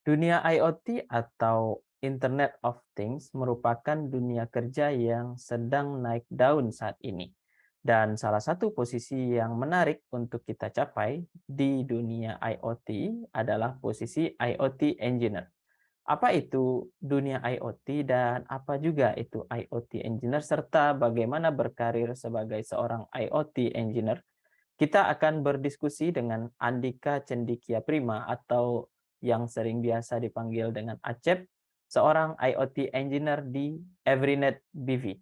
Dunia IoT atau Internet of Things merupakan dunia kerja yang sedang naik daun saat ini. Dan salah satu posisi yang menarik untuk kita capai di dunia IoT adalah posisi IoT Engineer. Apa itu dunia IoT dan apa juga itu IoT Engineer serta bagaimana berkarir sebagai seorang IoT Engineer? Kita akan berdiskusi dengan Andika Cendikia Prima atau yang sering biasa dipanggil dengan Acep, seorang IoT engineer di Everynet BV.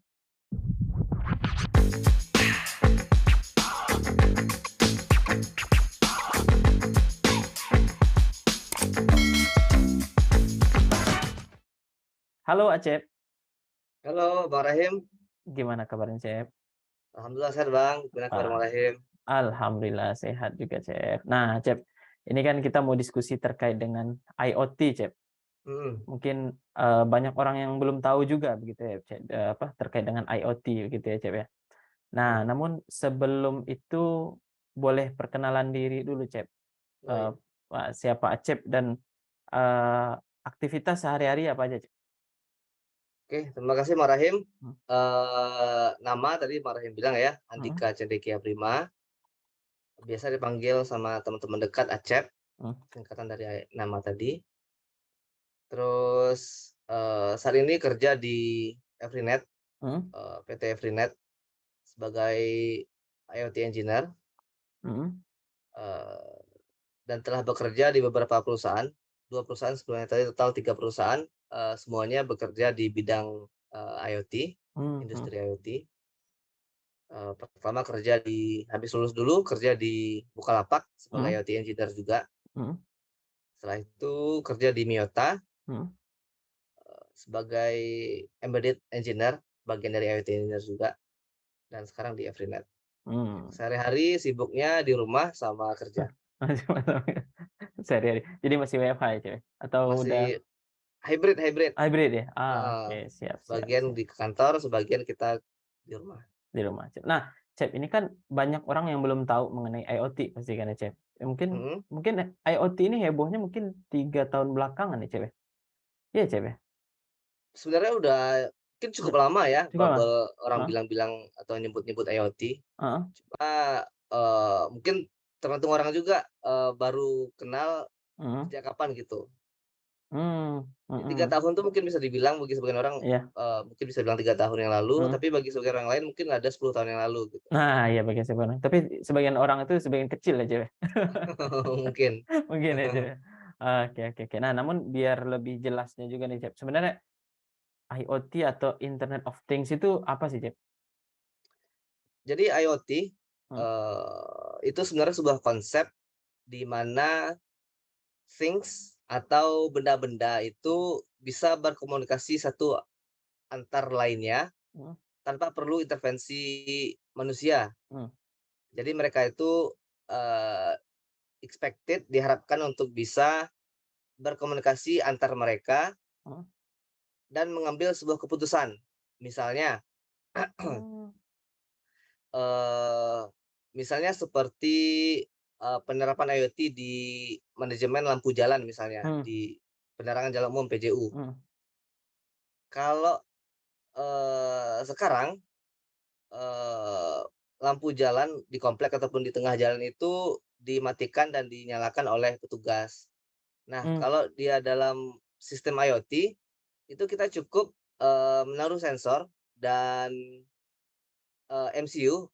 Halo Acep, Halo Bang Rahim, gimana kabarnya Cep? alhamdulillah sehat Bang, gimana kabar Ah, Bang Rahim? Alhamdulillah sehat juga Cep. Nah Cep, ini kan kita mau diskusi terkait dengan IoT Cep. Mhm, Mungkin banyak orang yang belum tahu juga begitu ya Cep, apa terkait dengan IoT begitu ya Cep ya. Nah, mhm. namun sebelum itu boleh perkenalan diri dulu, Cep. Oh iya, Siapa Acep dan, eee, aktivitas sehari-hari apa aja, Cep? oke terima kasih Bang Rahim. Mhm Nama tadi Bang Rahim bilang ya, mhm Andika Cendekia Prima, biasa dipanggil sama teman-teman dekat Acep, mhm singkatan dari nama tadi. Terus, saat ini kerja di Everynet, mhm PT Everynet sebagai IoT Engineer, mhm eee, dan telah bekerja di beberapa perusahaan, 2 perusahaan sebelumnya tadi total 3 perusahaan, semuanya bekerja di bidang, IoT, mhm mhm industri IoT. Pertama kerja di habis lulus dulu kerja di Bukalapak sebagai mhm IoT engineer juga, mhm setelah itu kerja di Miyota mhm. sebagai embedded engineer, bagian dari IoT engineer juga, dan sekarang di Everynet. Mmm. Sehari-hari sibuknya di rumah sama kerja, Sehari-hari. Jadi masih WFH ya, Cep, ya? Atau udah masih hybrid hybrid, hybrid ya? heeh, Oke, siap siap sebagian siap. di kantor, sebagian kita di rumah. Di rumah, Cep. Nah, Cep, ini kan banyak orang yang belum tahu mengenai IoT pasti kan ya, Cep? Ya mungkin Mhm. mungkin IoT ini hebohnya mungkin 3 tahun belakangan ya, Cep, ya? Iya, Cep, ya? Sebenarnya udah mungkin cukup Udah lama ya juga lah? bubble orang Heeh bilang-bilang atau nyebut-nyebut IoT. heeh. Cuma, mungkin tergantung orang juga, baru kenal Mhm. sejak kapan gitu. Jadi 3 Mhm. tahun tuh mungkin bisa dibilang bagi sebagian orang, Iya, mungkin bisa bilang 3 tahun yang lalu, mhm. tapi bagi sebagian orang lain mungkin ada 10 tahun yang lalu gitu. Nah, iya bagian sebenarnya. Tapi sebagian orang itu sebagian kecil ya, Cep, ya? Mungkin. Mungkin ya, Cep, ya? Oke oke oke. Nah, namun biar lebih jelasnya juga nih, Cep, sebenarnya IoT atau Internet of Things itu apa sih, Cep? Jadi IoT, Mmm, itu sebenarnya sebuah konsep di mana things atau benda-benda itu bisa berkomunikasi satu antar lainnya mhm tanpa perlu intervensi manusia. mhm Jadi mereka itu, eee, expected diharapkan untuk bisa berkomunikasi antar mereka mhm. dan mengambil sebuah keputusan. Misalnya, Oh. eee, misalnya seperti, penerapan IoT di manajemen lampu jalan misalnya, Mhm di penerangan jalan umum PJU. mhm Kalau, sekarang, eee, lampu jalan di komplek ataupun di tengah jalan itu dimatikan dan dinyalakan oleh petugas. Nah, mhm kalau dia dalam sistem IoT, itu kita cukup, menaruh sensor dan, MCU,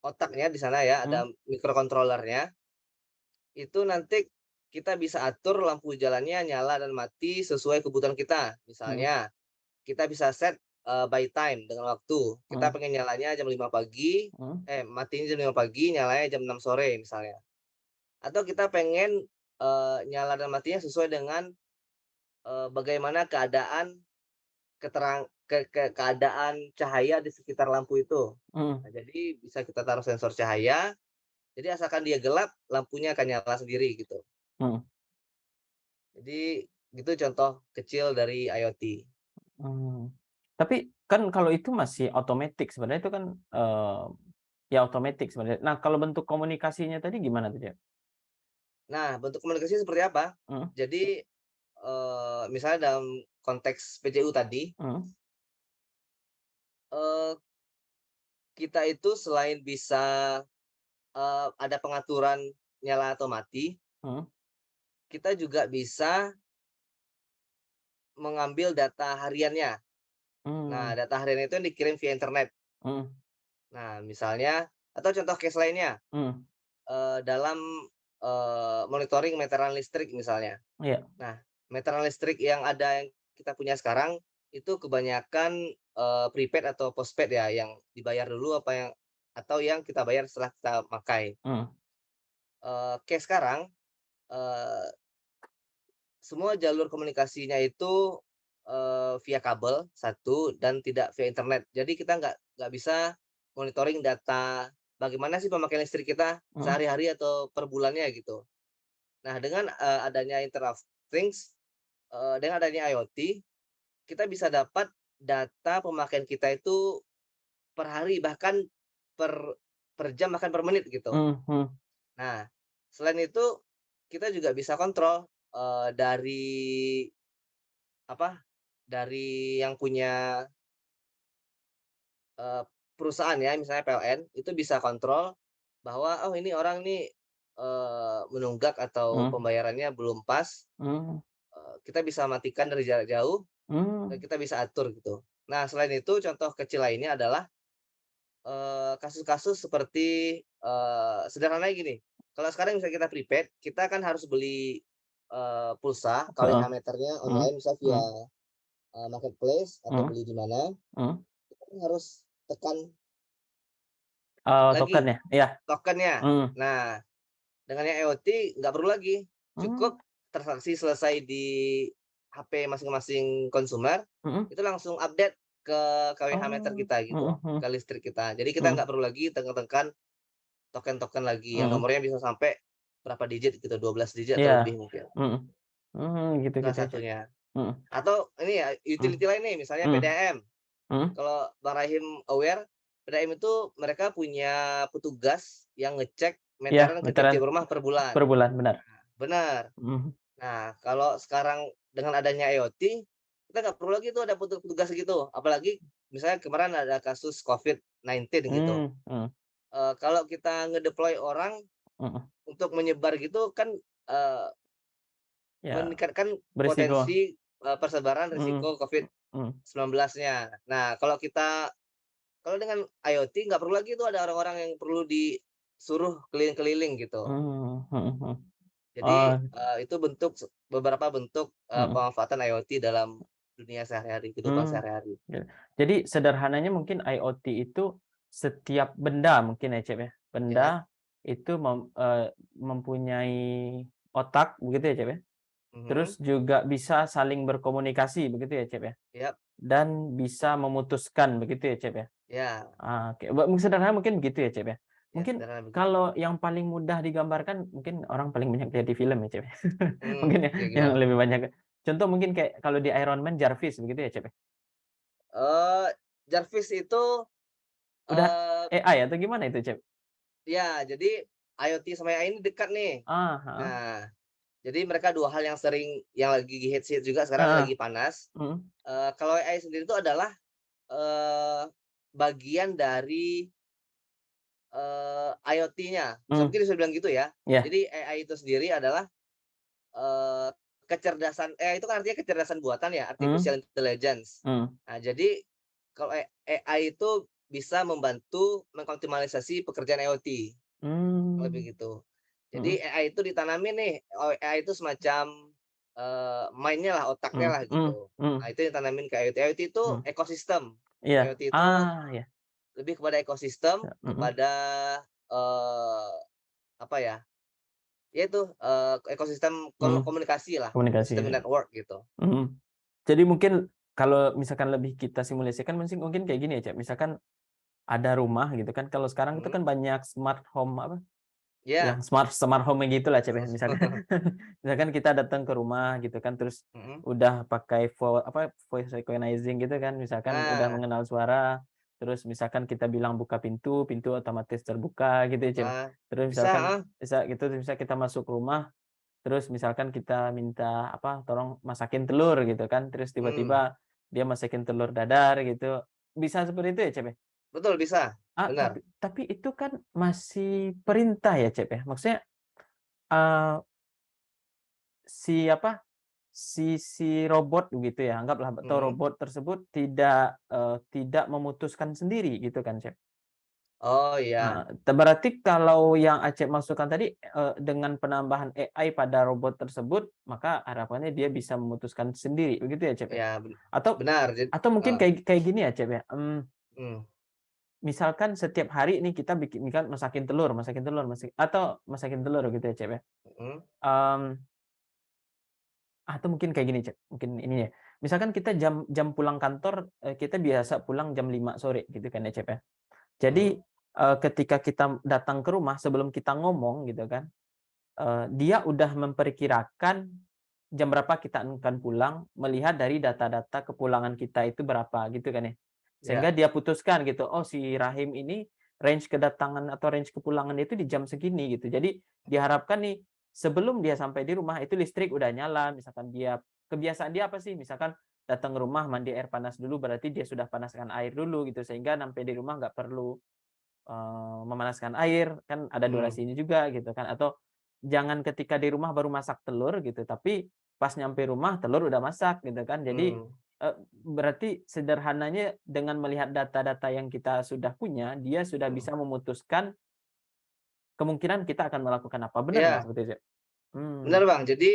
otaknya di sana ya, ada mhm mikrokontrolernya, itu nanti kita bisa atur lampu jalannya nyala dan mati sesuai kebutuhan kita. mhm Misalnya, kita bisa set, by time dengan waktu, kita mhm pengen nyalanya jam 5 pagi, mhm matinya jam 5 pagi, nyalanya jam 6 sore misalnya. Atau kita pengen, nyala dan matinya sesuai dengan, bagaimana keadaan keadaan cahaya di sekitar lampu itu. mhm Nah, jadi bisa kita taruh sensor cahaya, jadi asalkan dia gelap, lampunya akan nyala sendiri gitu. mhm. Jadi itu contoh kecil dari IoT. Mmm. Tapi kan kalau itu masih otomatik sebenarnya itu kan, ya otomatik sebenarnya. Nah, kalau bentuk komunikasinya tadi gimana tuh, Cep? Nah, bentuk komunikasi seperti apa? Mhm, Jadi, misalnya dalam konteks PJU tadi, mhm, eee, kita itu selain bisa, ada pengaturan nyala atau mati, mhm, kita juga bisa mengambil data hariannya. Nah, mmm, data harian itu yang dikirim via internet. mhm, Nah, misalnya atau contoh case lainnya, mhm, dalam, monitoring meteran listrik misalnya. iya, Nah, meteran listrik yang ada yang kita punya sekarang, itu kebanyakan, prepaid atau postpaid ya, yang dibayar dulu atau yang kita bayar setelah kita pakai. mhm, Case sekarang, eee, semua jalur komunikasinya itu, via kabel, satu, dan tidak via internet. Jadi kita nggak bisa monitoring data bagaimana sih pemakaian listrik kita mhm, sehari-hari atau per bulannya gitu. Nah dengan, adanya Internet of Things, dengan adanya IoT, kita bisa dapat data pemakaian kita itu per hari, bahkan per per jam, bahkan per menit gitu. mhm, mhm, Nah, selain itu kita juga bisa kontrol, dari apa, dari yang punya, eee, perusahaan ya, misalnya PLN, itu bisa kontrol bahwa, "Oh ini orang nih, menunggak atau mhm, pembayarannya belum pas," mmm, kita bisa matikan dari jarak jauh dan mmm, kita bisa atur gitu. Nah, selain itu contoh kecil lainnya adalah, kasus-kasus seperti, sederhananya gini, kalau sekarang misalnya kita prepaid, kita kan harus beli, pulsa KWH heeh, meternya mhm, online misalnya via, mhm, marketplace atau mhm, beli di mana, mhm, kita kan harus tekan token lagi ya? Iya, tokennya. mhm, Nah, dengan yang IoT nggak perlu lagi, mmm, cukup transaksi selesai di HP masing-masing konsumer, mhm, itu langsung update ke KWH meter oh, kita mhm, gitu, ke mhm, listrik kita. Jadi kita mhm, nggak perlu lagi tekan-tekan token-token lagi yang mhm, nomornya bisa sampai berapa digit gitu, 12 digit atau iya, lebih mungkin, mhm, salah gitu-gitu aja, satunya. mhm, Atau ini ya, mhm, utility lain nih, misalnya mhm, PDAM. mhm, Kalau Bang Rahim aware, PDAM itu mereka punya petugas yang ngecek iya, meteran ke meteran tiap-tiap rumah per bulan. per bulan, benar, Benar. mhm, Nah, kalau sekarang dengan adanya IoT, kita nggak perlu lagi tuh ada petugas gitu, apalagi misalnya kemarin ada kasus COVID-19 gitu. mmm, mhm, Kalau kita ngedeploy orang mhm, untuk menyebar gitu kan, eee, ya meningkatkan beresiko, potensi, persebaran mhm, risiko mhm, COVID-19-nya. Nah, kalau dengan IoT nggak perlu lagi tuh ada orang-orang yang perlu disuruh keliling-keliling gitu. mmm, mhm, mhm, Jadi, oh, itu beberapa bentuk, mhm, pemanfaatan IoT dalam dunia sehari-hari, kehidupan mmm, sehari-hari. ya. Jadi sederhananya mungkin IoT itu setiap benda mungkin ya, Cep, ya? Benda Ya, itu mempunyai otak begitu ya, Cep, ya? Terus mhm, juga bisa saling berkomunikasi begitu ya, Cep, ya? iya, Dan bisa memutuskan begitu ya, Cep, ya? iya, Ah, oke, sederhana mungkin begitu ya, Cep, ya? iya, Mungkin sederhana begitu. kalau yang paling mudah digambarkan mungkin orang paling banyak lihat di film ya, Cep, ya? Mungkin ya, Kayak yang gimana tuh? lebih banyak contoh mungkin kayak kalau di Iron Man Jarvis begitu ya, Cep, ya? Jarvis itu, Udah eee, AI atau gimana itu, Cep? ya jadi IoT sama AI ini dekat nih. Ah, heeh, Nah, jadi mereka 2 hal yang lagi hits-hits juga sekarang heeh, lagi panas. mhm, Kalau AI sendiri itu adalah, eee, bagian dari, IoT-nya, mmm, mungkin bisa bilang gitu ya. iya, Jadi AI itu sendiri adalah, AI itu kan artinya kecerdasan buatan ya, mmm, artificial intelligence. mmm, Nah, jadi kalau AI itu bisa membantu mengoptimalisasi pekerjaan IoT, mmm, lebih gitu. Jadi mhm, AI itu ditanamin nih, AI itu semacam, mind-nya lah, otaknya mhm, lah mhm, gitu. Nah, mhm, itu ditanamin ke IoT. IoT itu mhm, ekosistem. iya, IoT itu iya, lebih kepada ekosistem, mhm, kepada, eee, apa ya, ya itu, ekosistem mhm, komunikasi lah, komunikasi, ekosistem iya, network gitu. mhm. Jadi mungkin kalau misalkan lebih kita simulasikan mungkin kayak gini ya, Cak, misalkan ada rumah gitu kan, kalau sekarang itu Mhm, kan banyak smart home apa, yang iya. smart smart home yang gitulah, Cak, ya, misalkan misalkan kita datang ke rumah gitu kan, terus Mhm. udah pakai voice recognizing gitu kan, misalkan udah Nah, mengenal suara, terus misalkan kita bilang buka pintu, pintu otomatis terbuka gitu ya, Cak, ya. nah, Terus bisa, misalkan heeh, bisa gitu, bisa kita masuk rumah, Terus misalkan kita minta apa, tolong masakin telur gitu kan, terus Mhm, tiba-tiba dia masakin telur dadar gitu. Bisa seperti itu ya, Cep, ya? betul bisa, Ah, benar, tapi itu kan masih perintah ya, Cep, ya? Maksudnya, eee, si apa, si robot begitu ya, anggaplah atau mhm. robot tersebut tidak memutuskan sendiri gitu kan, Cep? Oh iya, Heeh, berarti kalau yang Acep masukkan tadi, dengan penambahan AI pada robot tersebut, maka harapannya dia bisa memutuskan sendiri, begitu ya, Cep, ya? iya Atau benar mungkin heeh, kayak kayak gini ya, Cep, ya, mhm, misalkan setiap hari nih kita bikin misal masakin telur, atau masakin telur gitu ya, Cep, ya, mhm, mmm, atau mungkin kayak gini, Cep, mungkin ini ya, misalkan kita jam jam pulang kantor, kita biasa pulang jam 5 sore gitu kan ya, Cep, ya. Jadi, mhm, ketika kita datang ke rumah sebelum kita ngomong gitu kan, dia udah memperkirakan jam berapa kita akan pulang, melihat dari data-data kepulangan kita itu berapa, gitu kan ya. Sehingga iya, dia putuskan gitu, "Oh, si Rahim ini range kedatangan atau range kepulangan itu di jam segini," gitu. Jadi diharapkan nih, sebelum dia sampai di rumah itu listrik udah nyala, misalkan kebiasaan dia apa sih, misalkan datang ke rumah mandi air panas dulu, berarti dia sudah panaskan air dulu gitu, sehingga sampai di rumah nggak perlu memanaskan air, kan ada mhm, durasinya juga gitu kan, atau jangan ketika di rumah baru masak telur gitu, tapi pas nyampe rumah telur udah masak gitu kan. Jadi, mmm, berarti sederhananya dengan melihat data-data yang kita sudah punya, dia sudah mhm, bisa memutuskan kemungkinan kita akan melakukan apa, benar nggak iya, seperti itu? benar Mmm, Bang. Jadi,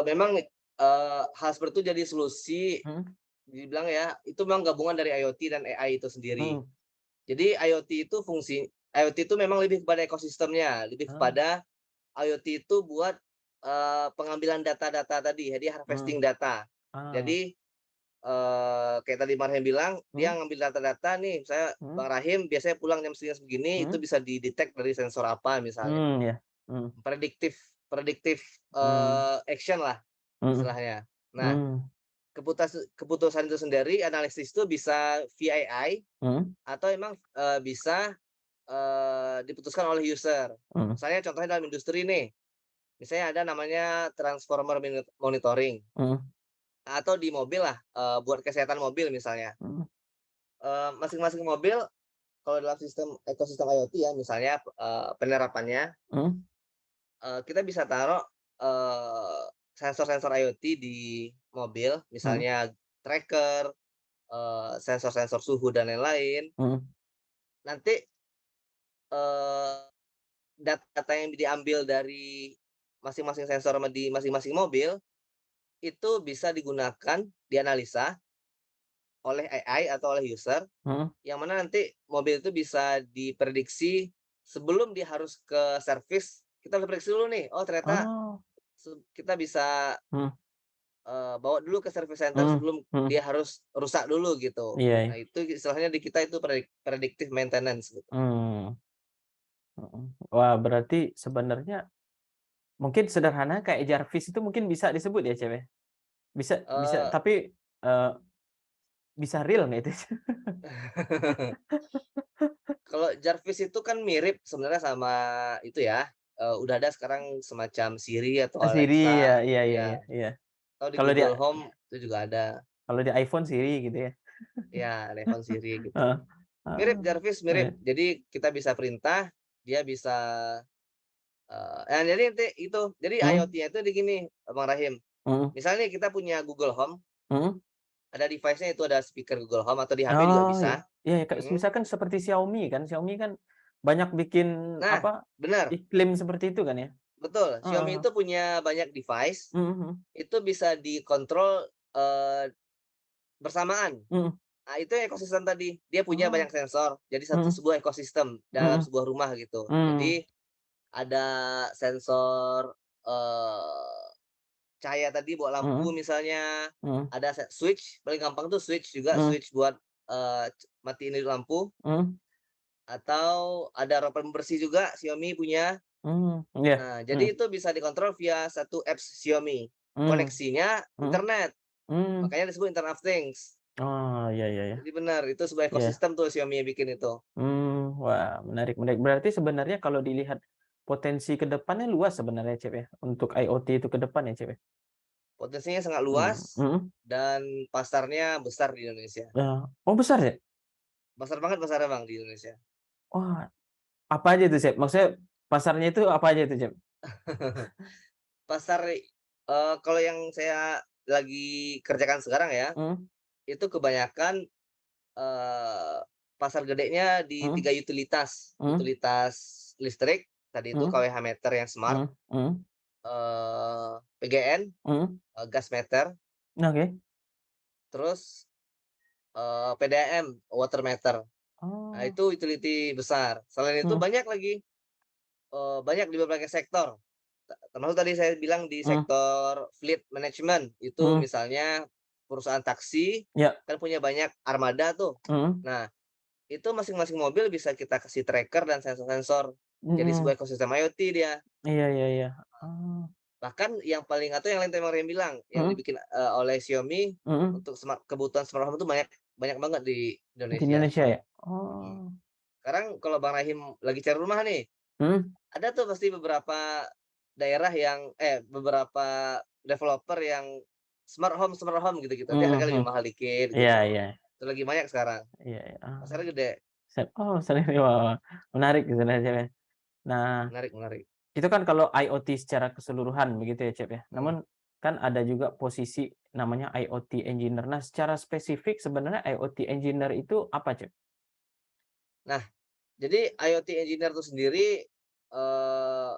memang, hal seperti itu jadi solusi mhm, dibilang ya, itu memang gabungan dari IoT dan AI itu sendiri. mhm, Jadi IoT itu memang lebih kepada ekosistemnya, lebih ah, kepada IoT itu buat, pengambilan data-data tadi, jadi mmm, harvesting data. ah, Jadi, kayak tadi Marhem bilang, dia mhm, ngambil data-data nih, misalnya mhm, Bang Rahim biasanya pulang jam segini segini, itu mhm, bisa dari sensor apa misalnya. iya, mhm, Prediktif prediktif, mmm, action lah mhm, istilahnya. Nah, mmm, keputusan itu sendiri, analisis itu bisa via AI mhm, atau emang, bisa, diputuskan oleh user. mhm, Misalnya contohnya dalam industri nih, misalnya ada namanya transformer monitoring, mhm, atau di mobil lah, buat kesehatan mobil misalnya. mhm, Masing-masing mobil kalau dalam ekosistem IoT ya misalnya, penerapannya, mhm, kita bisa taruh, sensor-sensor IoT di mobil, mhm. misalnya tracker, sensor-sensor suhu dan lain-lain. Mhm, Nanti, eee, data-data yang diambil dari masing-masing sensor di masing-masing mobil, itu bisa digunakan, dianalisa oleh AI atau oleh user, mhm. yang mana nanti mobil itu bisa diprediksi sebelum dia harus ke servis, kita udah prediksi dulu nih, oh ternyata Oh, kita bisa, mhm, bawa dulu ke service center mhm, sebelum dia mhm. harus rusak dulu gitu. Iya, Nah iya. itu istilahnya di kita itu predictive maintenance gitu. Mmm, mhm. Wah, berarti sebenarnya mungkin sederhana kayak Jarvis itu mungkin bisa disebut ya, Cep, ya? Bisa bisa Eee, tapi, eee, bisa real nggak itu? Kalau Jarvis itu kan mirip sebenarnya sama itu ya, udah ada sekarang semacam Siri atau Siri, ya, Alexa, iya, iya, iya, ya, iya. atau di Kalau di Google Home itu juga ada, kalau di iPhone Siri gitu ya? ya telepon Siri gitu. Heeh. Mirip Ah, Jarvis, iya. mirip. Jadi kita bisa perintah, dia bisa, jadi nanti itu, jadi Mhm, IoT-nya itu di gini, Bang Rahim, mhm, misalnya kita punya Google Home, mhm. ada device-nya itu ada speaker Google Home atau di HP juga Oh, bisa, iya. Iya, iya, mhm. misalkan seperti Xiaomi kan, Xiaomi kan banyak bikin Nah, apa, benar, iklim seperti itu kan ya? betul, Heeh, Xiaomi heeh. itu punya banyak device, Mhm, mhm. itu bisa dikontrol, bersamaan. Mhm. Nah, itu ekosistem tadi, dia punya banyak Oh, sensor, jadi mhm, sebuah ekosistem dalam mhm, sebuah rumah gitu. mmm, Jadi ada sensor, cahaya tadi bawa lampu mhm, misalnya, mhm, ada switch, paling gampang tuh switch juga, mhm, switch buat, matiin lampu, mhm, atau ada roper pembersih juga Xiaomi punya. iya, Nah, jadi mhm, itu bisa dikontrol via satu apps Xiaomi. mmm, Koneksinya mhm, internet, mmm. makanya disebut Internet of Things. Oh, iya, iya, iya, Jadi benar, itu sebuah iya, ekosistem tuh Xiaomi yang bikin itu. wah, menarik, menarik. Berarti sebenarnya kalau dilihat potensi ke depannya luas sebenarnya, Cep, ya, untuk IoT itu ke depan ya, Cep, ya? Potensinya sangat luas Mhm. dan pasarnya besar di Indonesia. Oh besar ya? Besar banget pasarnya, Bang, di Indonesia. Wah, apa aja itu, Cep? Maksudnya pasarnya itu apa aja itu, Cep? Pasar, kalau yang saya lagi kerjakan sekarang ya, Mmm, itu kebanyakan, eee, pasar gedenya di mhm, 3 utilitas. mhm, Utilitas listrik, tadi itu mhm, KWH meter yang smart, mhm, mhm, PGN, mhm. gas meter, Oke. terus, PDAM, water meter. Nah, Oh, itu utility besar. Selain itu mhm, banyak lagi, banyak di berbagai sektor. Termasuk tadi saya bilang di mhm, sektor fleet management, itu mhm. misalnya perusahaan taksi Ya, kan punya banyak armada tuh. mhm, Nah, itu masing-masing mobil bisa kita kasih tracker dan sensor-sensor. Jadi mhm. sebuah ekosistem IoT dia. Iya iya iya. Oh, Bahkan yang paling atau yang lain tadi yang bilang, yang mhm, dibikin, oleh Xiaomi mhm. untuk kebutuhan smart home itu banyak banyak banget di Di Indonesia. Indonesia ya? Mhm. Oh, Sekarang kalau Bang Rahim lagi cari rumah nih, mhm, ada tuh pasti beberapa daerah yang beberapa developer yang smart home gitu-gitu, nanti mhm harga lebih mhm. mahal dikit Iya gitu. iya Itu lagi banyak sekarang, iya iya. Oh, pasarnya gede, oh serius? Wah wah, menarik sebenarnya, Cep, ya. Nah, menarik menarik. itu kan kalau IoT secara keseluruhan begitu ya, Cep, ya. Mhm. Namun kan ada juga posisi namanya IoT engineer. Nah, secara spesifik sebenarnya IoT engineer itu apa, Cep? Nah, jadi IoT engineer itu sendiri, eee,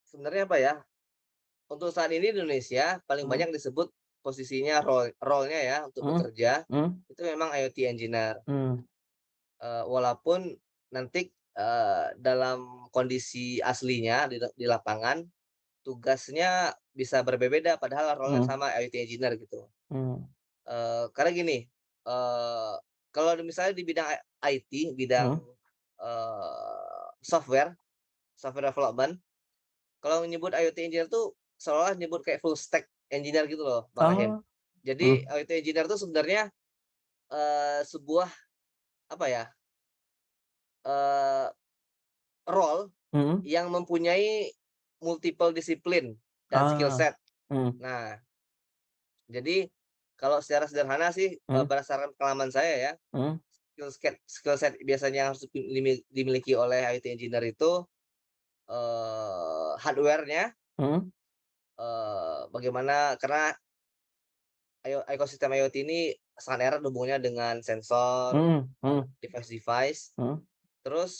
sebenarnya apa ya, untuk saat ini di Indonesia paling Mhm, banyak disebut posisinya role-nya ya untuk mhm, bekerja, mhm, itu memang IoT engineer. mmm, Walaupun nanti, dalam kondisi aslinya di lapangan, tugasnya bisa berbeda padahal role-nya mhm, sama IoT engineer gitu. mmm, Karena gini, eee, kalau misalnya di bidang IT, bidang, mhm. software, software development, kalau nyebut IoT engineer tuh seolah-olah nyebut kayak full stack engineer gitu loh, Bang Rahim. Oh, Jadi mhm, IoT engineer tuh sebenarnya, sebuah apa ya, eee, role mhm. yang mempunyai multiple disiplin dan skill Ah, set. mhm, Nah, jadi kalau secara sederhana sih, mhm, berdasarkan pengalaman saya ya, mhm, skill set biasanya yang harus dimiliki oleh IT engineer itu, hardware-nya, mhm, bagaimana karena ekosistem IoT ini sangat erat hubungannya dengan sensor, mhm, mhm, device-device, mhm, terus,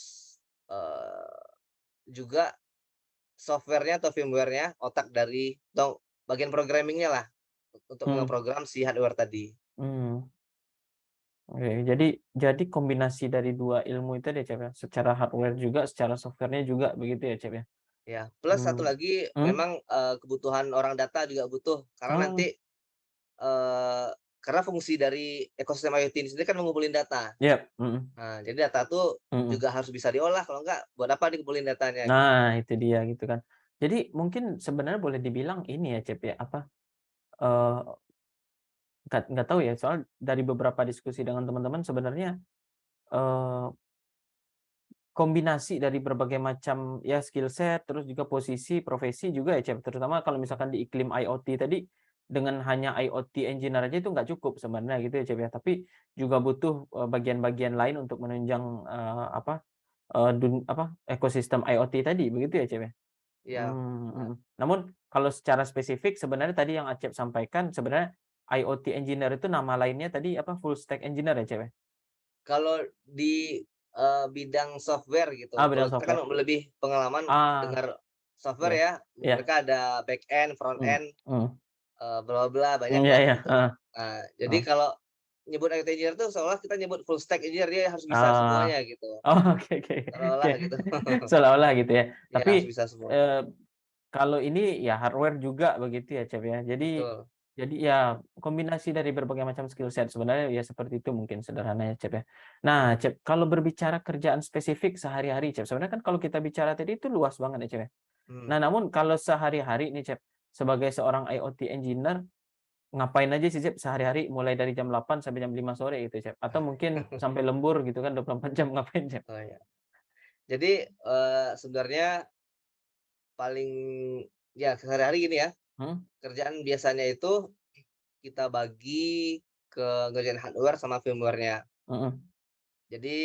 eee, juga software-nya atau firmware-nya, otak dari atau bagian programming-nya lah, untuk mmm, ngeprogram si hardware tadi. mmm. Oke, jadi kombinasi dari 2 ilmu itu deh, Cep, ya? Secara hardware juga, secara software-nya juga begitu ya, Cep, ya? Ya, plus satu Mmm, lagi mhm? memang, kebutuhan orang data juga butuh, karena Oh, nanti, eee, karena fungsi dari ekosistem IoT ini sendiri kan ngumpulin data. iya, mhm, Nah, jadi data tuh mhm. juga harus bisa diolah, kalau enggak buat apa dikumpulin datanya gitu. Nah, itu dia gitu kan. Jadi mungkin sebenarnya boleh dibilang ini ya, Cep, ya, apa, eee, nggak tahu ya, soal dari beberapa diskusi dengan teman-teman sebenarnya, eee, kombinasi dari berbagai macam ya skill set, terus juga posisi, profesi juga ya, Cep, terutama kalau Mhm, misalkan di iklim IoT tadi, dengan hanya IoT engineer aja itu nggak cukup sebenarnya gitu ya, Cep, ya. Tapi juga butuh, bagian-bagian lain untuk menunjang, ekosistem IoT tadi, begitu ya, Cep, ya? iya, benar. Mhm. Namun kalau secara spesifik sebenarnya tadi yang Acep sampaikan sebenarnya IoT engineer itu nama lainnya tadi apa, full stack engineer ya, Cep, ya? Kalau di, bidang software gitu, Ah, kalau bidang kita kan software. lebih pengalaman Ah, dengar software iya ya, iya. mereka ada back end, front Mhm end, mhm. bla bla banyak Iya lah iya, gitu. heeh Nah, jadi heeh. kalau nyebut IoT engineer tuh seolah kita nyebut full stack engineer, dia harus bisa Ah. semuanya gitu, Oh, oke oke oke. seolah-olah gitu. Seolah-olah gitu ya. Iya, harus Tapi, bisa semuanya, eee, kalau ini ya hardware juga begitu ya, Cep, ya. betul. Jadi ya kombinasi dari berbagai macam skill set sebenarnya ya seperti itu mungkin sederhananya, Cep, ya. Nah, Cep, kalau berbicara kerjaan spesifik sehari-hari, Cep, sebenarnya kan kalau kita bicara tadi itu luas banget ya, Cep, ya. Mhm. Nah, namun kalau sehari-hari nih, Cep, sebagai seorang IoT engineer, ngapain aja sih, Cep, sehari-hari mulai dari jam 8 sampai jam 5 sore gitu, Cep? Atau mungkin sampai lembur gitu kan 24 jam ngapain, Cep? Oh, ya. Jadi, sebenarnya paling ya sehari-hari gini ya, Mhm, kerjaan biasanya itu kita bagi ke ngerjain hardware sama firmware-nya. mhm, Jadi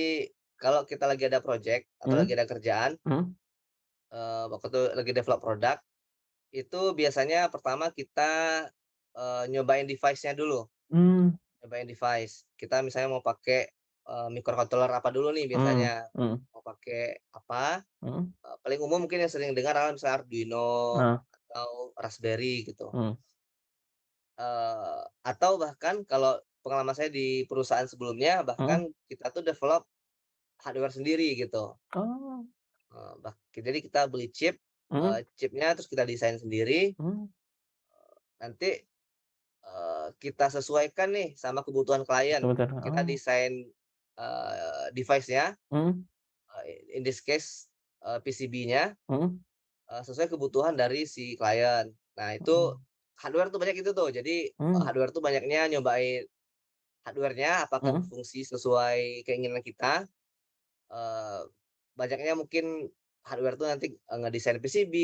kalau kita lagi ada project atau lagi mhm, ada kerjaan, mhm, waktu itu lagi develop produk, itu biasanya pertama kita, nyobain device-nya dulu, mmm, nyobain device. Kita misalnya mau pakai, microcontroller apa dulu nih mhm, biasanya, mhm, mau pakai apa, mhm, paling umum mungkin yang sering dengar misalnya Arduino heeh, atau Raspberry gitu. mhm, Atau bahkan kalau pengalaman saya di perusahaan sebelumnya, mhm, bahkan kita tuh develop hardware sendiri gitu. oh, Jadi kita beli chip, mhm, chipnya terus kita desain sendiri, mmm, nanti, kita sesuaikan nih sama kebutuhan klien. betul betul, Kita oh, desain, device-nya, mhm, in this case, PCB-nya, mhm, sesuai kebutuhan dari si klien. Nah itu mhm, hardware tuh banyak itu tuh. Jadi, mmm, hardware tuh banyaknya nyobain hardware-nya apakah mhm, berfungsi sesuai keinginan kita, eee, banyaknya mungkin hardware tuh nanti, ngedesain PCB,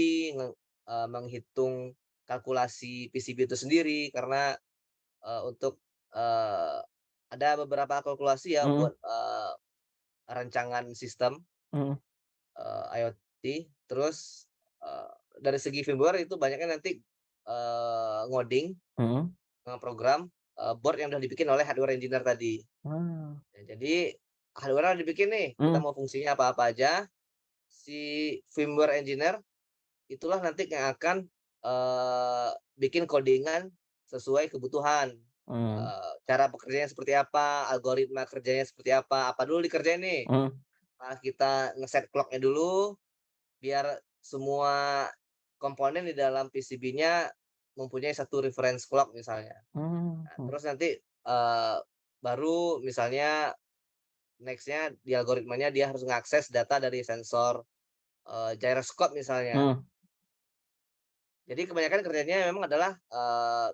menghitung kalkulasi PCB itu sendiri karena, untuk, eee, ada beberapa kalkulasi ya mhm, buat, rancangan sistem, mhm, IoT. Terus, dari segi firmware itu banyaknya nanti, ngoding, mhm, ngeprogram, board yang udah dibikin oleh hardware engineer tadi. ah, Ya jadi, hardware udah dibikin nih, kita mhm, mau fungsinya apa-apa aja, si firmware engineer itulah nanti yang akan, bikin codingan sesuai kebutuhan, mmm, cara bekerjanya seperti apa, algoritma kerjanya seperti apa dulu dikerjain nih. mhm, Kita ngeset clock-nya dulu, biar semua komponen di dalam PCB-nya mempunyai satu reference clock misalnya. Nah, mhm, terus nanti, baru misalnya next-nya di algoritmanya dia harus ngakses data dari sensor, gyroscope misalnya. mhm, Jadi kebanyakan kerjanya memang adalah,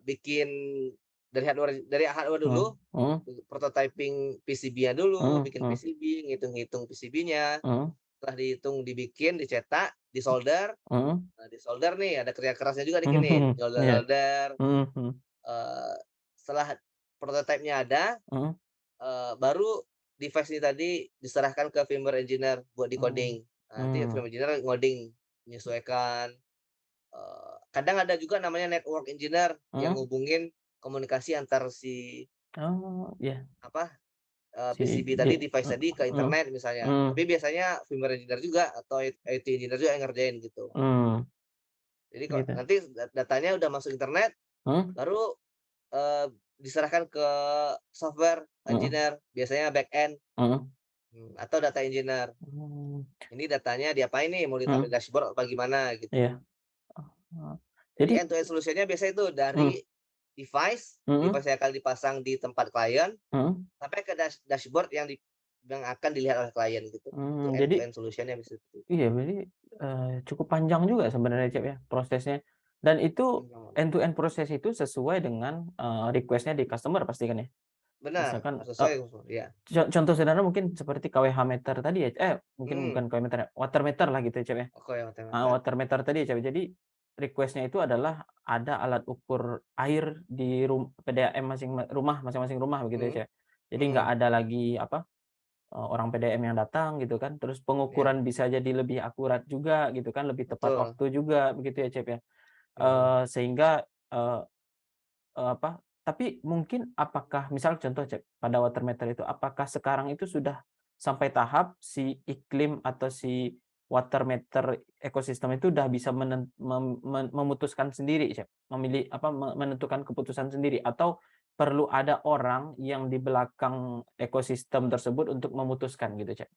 bikin dari hardware dulu, mhm, mhm, prototyping PCB-nya dulu, mhm, bikin mhm, PCB, ngitung-ngitung PCB-nya, mhm, setelah dihitung, dibikin, dicetak, disolder. mhm, Nah, disolder nih ada kerja kerasnya juga dikit nih, mhm, iya, nyolder-nyolder, mhm, mhm, eee, setelah prototype-nya ada, mhm, baru device ini tadi diserahkan ke firmware engineer buat mmm, di-coding. Nah, nanti mmm, firmware engineer ngoding, menyesuaikan, kadang ada juga namanya network engineer yang mhm, ngubungin komunikasi antar si oh, iya, apa, si PCB di tadi, device tadi ke mhm, internet misalnya. mhm, Tapi biasanya firmware engineer juga atau IT engineer juga yang ngerjain gitu. mmm, Jadi kok gitu, nanti datanya udah masuk internet, mhm, baru, diserahkan ke software mhm, engineer, biasanya back end, mhm, atau data engineer. mmm, Ini datanya diapain nih, mau ditaruh di mhm, dashboard apa gimana gitu. iya, heeh, Jadi jadi end to end solution-nya biasanya itu dari mhm, device, mhm, device yang akan dipasang di tempat klien, mhm, sampai ke dashboard yang akan dilihat oleh klien gitu. Itu end to jadi end solution-nya bisa seperti itu. iya, berarti, cukup panjang juga sebenarnya, Cep, ya, prosesnya. Dan itu Mhm. end to end proses itu sesuai dengan, request-nya di customer pasti kan ya? Benar, Misalkan, harus sesuai ya. contoh sederhana mungkin seperti KWH meter tadi ya, mungkin bukan Mhm, KW meter ya, water meter lah gitu ya, Cep, ya? oke Heeh, otomatis. water meter tadi ya, Cep, jadi request-nya itu adalah ada alat ukur air di PDAM rumah masing-masing rumah begitu ya, Mhm, Cep. Jadi nggak mhm, ada lagi apa, orang PDM yang datang gitu kan, terus iya, pengukuran bisa jadi lebih akurat juga gitu kan, lebih tepat betul. waktu juga begitu ya, Cep, ya. Mhm. Sehingga, eee apa, tapi mungkin apakah misal contoh Cep, pada water meter itu, apakah sekarang itu sudah sampai tahap si iklim atau si water meter ekosistem itu udah bisa memutuskan sendiri Cep, memilih apa, menentukan keputusan sendiri atau perlu ada orang yang di belakang ekosistem tersebut untuk memutuskan gitu, Cep?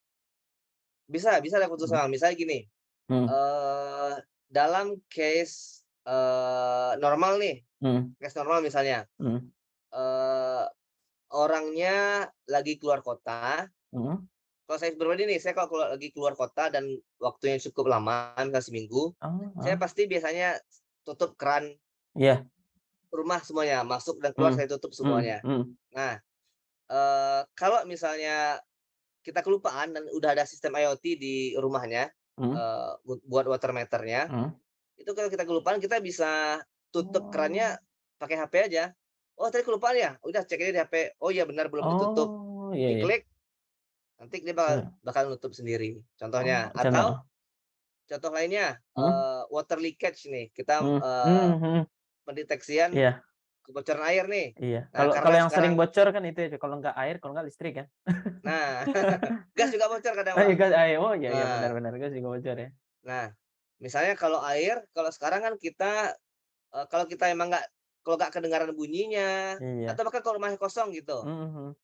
Bisa bisa ada Mhm, keputusan, misalnya gini, mhm, dalam case, normal nih, mhm, case normal misalnya, mhm, eee, orangnya lagi keluar kota, mhm. kalau saya pribadi nih, saya kalau lagi keluar kota dan waktunya cukup lama, misalnya seminggu, Oh, saya heeh. pasti biasanya tutup keran Iya, rumah semuanya, masuk dan keluar mhm, saya tutup mhm, semuanya. mhm, Nah, kalau misalnya kita kelupaan dan udah ada sistem IoT di rumahnya, mhm, buat water meter-nya, mhm. Itu kalau kita kelupaan kita bisa tutup Oh. kerannya pakai HP aja. "Oh tadi kelupaan ya?" Udah cek aja di HP, "Oh iya benar belum ditutup." Oh, iya iya. Diklik, nanti dia bakal Iya. bakal nutup sendiri, contohnya. Oh, Atau channel contoh lainnya, mhm, water leakage nih, kita, mhm, mhm mhm. pendeteksian Iya kebocoran air nih. iya. Nah, Kalau karena kalau yang sering sekarang bocor kan itu ya, kalau nggak air, kalau nggak listrik kan? nah, gas juga bocor kadang, Oh iya Bang. kan air, oh iya iya, benar Nah benar, gas juga bocor ya? nah, misalnya kalau air, kalau sekarang kan kita, kalau kita emang kalau nggak kedengaran bunyinya, Iya. atau bahkan kalau rumahnya kosong gitu, Mhm mhm.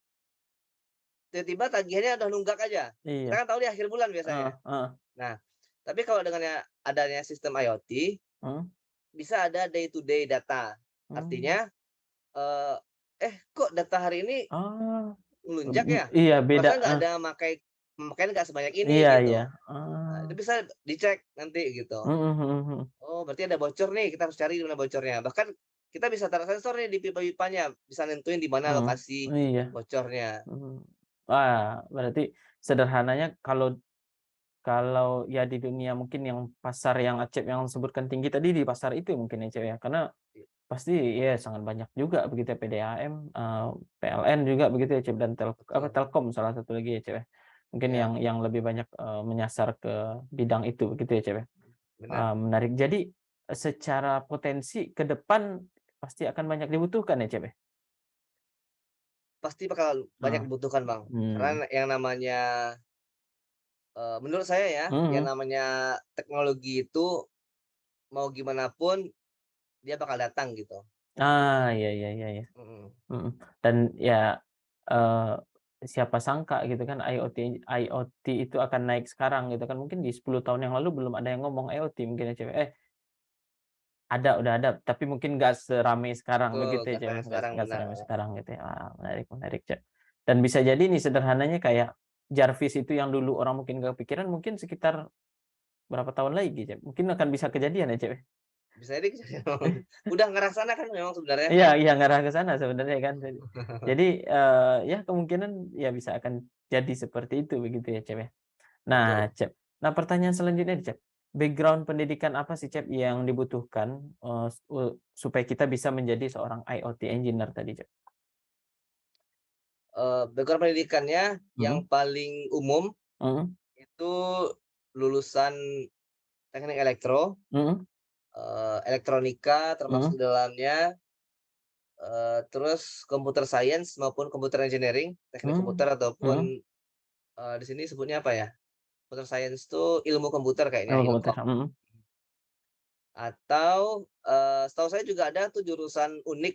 tiba-tiba tagihannya udah nunggak aja. Kita Iya. kan tahu di akhir bulan Heeh biasanya. heeh. Nah, tapi kalau dengan adanya sistem IoT, Mhm. bisa ada day to day data. Mmm. Artinya, eee, kok data hari ini Oh, melunjak ya? iya beda, Perasaan nggak ada pemakaian nggak sebanyak ini iya iya. gitu. Nah, itu Oh. bisa dicek nanti gitu. Mhm mhm mhm. Oh, berarti ada bocor nih, kita harus cari di mana bocornya. Bahkan kita bisa taruh sensor nih di pipa-pipanya, bisa nentuin di mana Mhm. lokasi Iya. bocornya. Mhm. Wah, berarti sederhananya kalau kalau ya di dunia mungkin yang pasar yang Acep yang sebutkan tinggi tadi di pasar itu mungkin ya, Cep, ya? Karena pasti ya sangat banyak juga begitu ya PDAM, PLN juga begitu ya, Cep, dan Betul, Telkom salah satu lagi ya, Cep, ya? Mungkin iya, yang lebih banyak, menyasar ke bidang itu begitu ya, Cep, ya? benar. Menarik. Jadi, secara potensi ke depan pasti akan banyak dibutuhkan ya, Cep, ya? Pasti bakal banyak Heeh. dibutuhkan, Bang. Mmm. Karena yang namanya, menurut saya ya, yang Mhm. namanya teknologi itu mau gimana pun dia bakal datang gitu. Iya iya iya iya. Mhm. Mhm. Dan ya, eee, siapa sangka gitu kan IoT itu akan naik sekarang gitu kan, mungkin di 10 tahun yang lalu belum ada yang ngomong IoT mungkin ya, Cep, udah ada, tapi mungkin nggak seramai sekarang Betul, begitu ya, nggak Cep, kayak sekarang, nggak benar, seramai Bang. sekarang gitu ya. Wah, menarik menarik, Cep. Dan bisa jadi nih sederhananya kayak Jarvis itu yang dulu orang mungkin nggak kepikiran, mungkin sekitar berapa tahun lagi, Cep, mungkin akan bisa kejadian ya, Cep, ya? Bisa jadi kejadian, Bang. Udah ngerasain kan memang sebenarnya. Iya iya, ngarah ke sana sebenarnya kan. Jadi, ya kemungkinan ya bisa akan jadi seperti itu begitu ya, Cep, ya? Nah, Betul. Cep, nah pertanyaan selanjutnya nih, Cep, background pendidikan apa sih, Cep, yang dibutuhkan, supaya kita bisa menjadi seorang IoT engineer tadi, Cep? Background pendidikannya yang Mhm paling umum mhm itu lulusan teknik elektro, mhm elektronika termasuk mhm di dalamnya, terus computer science maupun computer engineering, teknik mhm komputer ataupun, mhm, di sini sebutnya apa ya, computer science tuh ilmu komputer kayaknya, ilmu komputer, ilkom. mhm Atau, setahu saya juga ada tuh jurusan unik,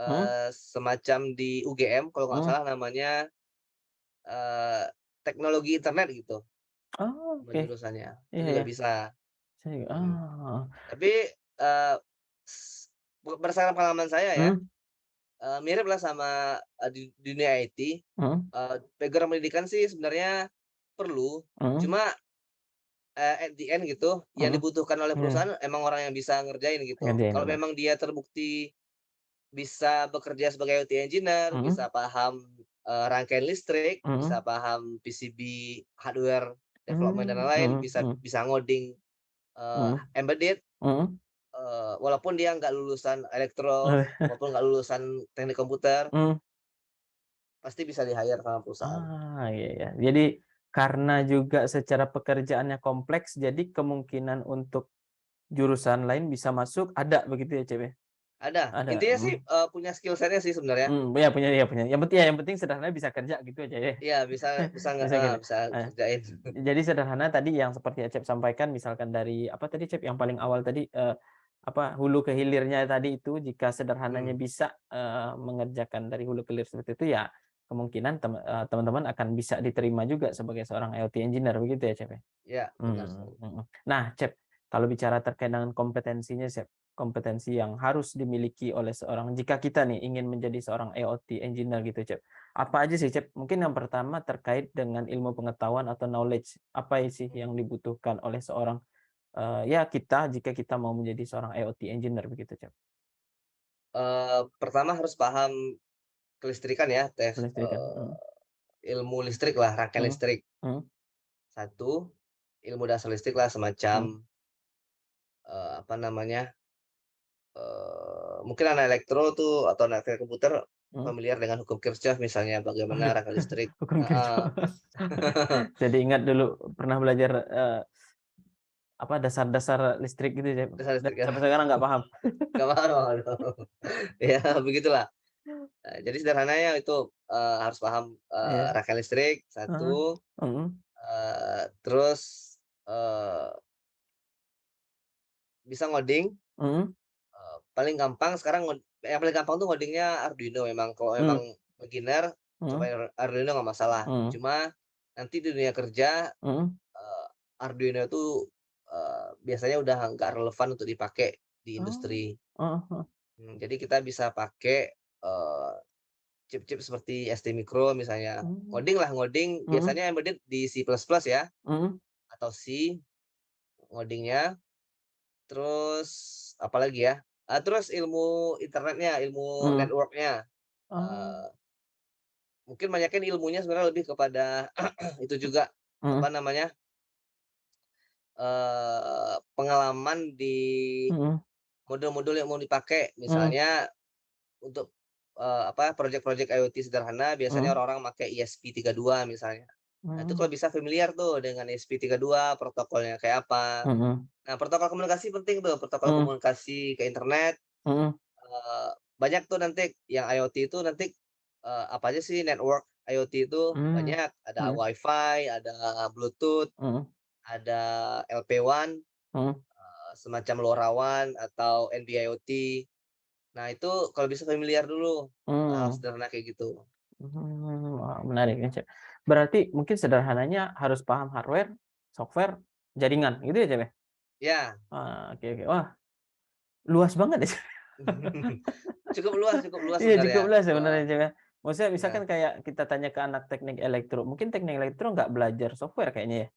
mhm semacam di UGM kalau nggak mhm. salah namanya, eee, teknologi internet gitu Oh, nama oke. jurusannya, itu Iya juga ya, bisa. saya juga Mhm. heeh. Tapi, eee, s berdasarkan pengalaman saya ya, Mhm miriplah sama, di dunia IT, mhm background pendidikan sih sebenarnya perlu, mhm cuma, at the end gitu, yang mhm. dibutuhkan oleh Iya, perusahaan emang orang yang bisa ngerjain gitu. ngerjain Kalau bener. memang dia terbukti bisa bekerja sebagai IoT engineer, bisa Mhm paham, rangkaian listrik, bisa mhm. paham PCB hardware development dan Mmm, lain-lain, mhm bisa mhm bisa ngoding, mhm embedded, mhm. walaupun dia nggak lulusan elektro maupun nggak lulusan teknik komputer, Mmm. pasti bisa di-hire sama perusahaan. Iya iya. Jadi karena juga secara pekerjaannya kompleks, jadi kemungkinan untuk jurusan lain bisa masuk ada begitu ya, Cep, ya? Ada, Ada, intinya sih, punya skill set-nya sih sebenarnya. iya punya. Yang penting sederhana bisa kerja gitu aja ya? Iya, bisa bisa Bisa kerja. bisa Heeh. kerjain. Jadi sederhana tadi yang seperti Acep sampaikan misalkan dari apa tadi, Cep, yang paling awal tadi, hulu ke hilirnya tadi itu jika sederhananya Mhm, bisa, mengerjakan dari hulu ke hilir seperti itu ya kemungkinan teman-teman akan bisa diterima juga sebagai seorang IoT engineer begitu ya, Cep, ya? iya benar sekali. Mhm. Nah, Cep, kalau bicara terkait dengan kompetensinya, Cep, kompetensi yang harus dimiliki oleh seorang jika kita nih ingin menjadi seorang IoT engineer gitu, Cep. Apa aja sih, Cep? Mungkin yang pertama terkait dengan ilmu pengetahuan atau knowledge. Apa sih yang dibutuhkan oleh seorang, ya kita jika kita mau menjadi seorang IoT engineer begitu, Cep? Pertama harus paham kelistrikan ya, Kelistrikan, mhm, ilmu listrik lah, rangkaian mhm, listrik. mhm, Satu, ilmu dasar listrik lah semacam, mhm, apa namanya, mungkin anak elektro tuh atau anak teknik komputer Mhm. familiar dengan hukum Kirchhoff misalnya bagaimana Waduh, rangka listrik. hukum Heeh. Kirchhoff. Jadi ingat dulu pernah belajar, apa, dasar-dasar listrik gitu ya, Dasar dan listrik ya, sampai sekarang nggak paham. nggak paham, aduh. Ya begitulah. Jadi sederhananya itu, harus paham, Iya, rangka listrik heeh, satu, mhm, terus, eee, bisa ngoding. mhm, Paling gampang sekarang yang paling gampang tuh ngodingnya Arduino memang, kalau memang mmm, beginner mhm, cobain Arduino nggak masalah. mhm, Cuma nanti di dunia kerja, mhm. eee, Arduino itu, biasanya udah nggak relevan untuk dipakai di Oh, industri. heeh heeh, Jadi kita bisa pakai, chip-chip seperti ST Micro misalnya. mmm, Ngoding lah, ngoding mhm, biasanya embedded di C++ ya, mhm, atau C ngodingnya. Terus apalagi ya, terus ilmu internetnya, ilmu mhm, network-nya. oh, Eee, Mungkin banyakin ilmunya sebenarnya lebih kepada itu juga, apa mhm, namanya, pengalaman di mhm, modul-modul yang mau dipakai. mhm, Misalnya untuk, apa, project-project IoT sederhana biasanya mhm, orang-orang pakai ESP32 misalnya. Nah, itu mmm, kalau bisa familiar tuh dengan ESP32 protokolnya kayak apa. mhm, Nah, protokol komunikasi penting tuh, protokol mhm, komunikasi ke internet. mhm, Banyak tuh nanti yang IoT itu nanti, apa aja sih network IoT itu mmm, banyak, ada mhm, WiFi, ada Bluetooth, mhm, ada LPWAN, mhm, semacam LoRaWAN atau NB-IoT. Nah itu kalau bisa familiar dulu, hal mmm, sederhana kayak gitu. wah menarik nih, Cep. Berarti mungkin sederhananya harus paham hardware, software, jaringan gitu ya, Cep, ya? Ya, Oke oke. Wah, luas banget ya, Cep. cukup luas Iya sebenarnya, cukup luas sebenarnya, luas. Cep, ya. Maksudnya misalkan Ya, kayak kita tanya ke anak teknik elektro, mungkin teknik elektro nggak belajar software kayaknya ya?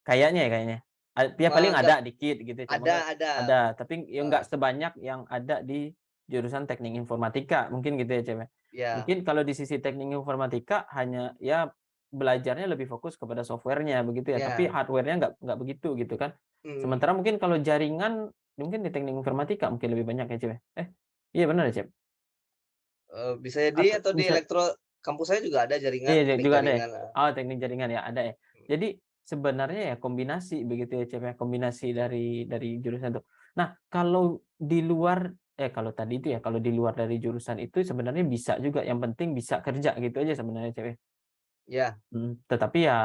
Kayaknya ya kayaknya. Ya paling enggak, ada dikit gitu, cuma enggak ada, ada, tapi ya heeh, nggak sebanyak yang ada di jurusan teknik informatika, mungkin gitu ya, Cep, ya. iya, Mungkin kalau di sisi teknik informatika hanya ya belajarnya lebih fokus kepada software-nya begitu ya, tapi iya, hardware-nya nggak begitu gitu kan. mhm. Sementara mungkin kalau jaringan, mungkin di teknik informatika mungkin lebih banyak ya, Cep, ya? Iya benar ya, Cep? Bisa jadi Atau atau di bisa elektro kampus saya juga ada jaringan, iya teknik juga ada ya? jaringan, Oh teknik jaringan ya, ada ya. Jadi sebenarnya ya kombinasi begitu ya, Cep, ya, kombinasi dari jurusan itu. Nah kalau di luar kalau tadi itu ya, kalau di luar dari jurusan itu sebenarnya bisa juga, yang penting bisa kerja gitu aja sebenarnya, Cep, ya? iya, Tetapi ya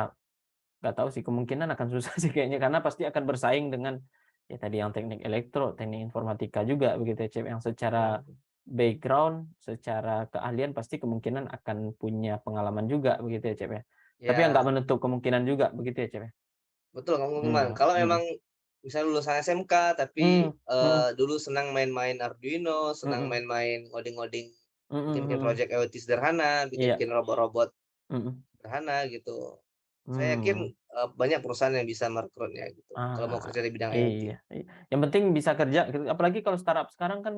nggak tahu sih, kemungkinan akan susah sih kayaknya, karena pasti akan bersaing dengan, ya tadi yang teknik elektro, teknik informatika juga begitu ya, Cep, yang secara mhm, background, secara keahlian pasti kemungkinan akan punya pengalaman juga begitu ya, Cep, ya. Tapi ya nggak iya. menutup kemungkinan juga begitu ya, Cep, ya? Betul, kamu Lukman. Mmm, Kalau memang mhm, misalnya lulusan SMK tapi, mmm, mhm, dulu senang main-main Arduino, senang mhm, main-main ngoding-ngoding, mhm bikin-bikin mhm, project IoT sederhana, iya, bikin-bikin robot-robot mhm, sederhana gitu. Saya yakin, mmm, banyak perusahaan yang bisa merekrutnya gitu, kalau mau ah, kerja di bidang IoT. iya, yang penting bisa kerja gitu, apalagi kalau startup sekarang kan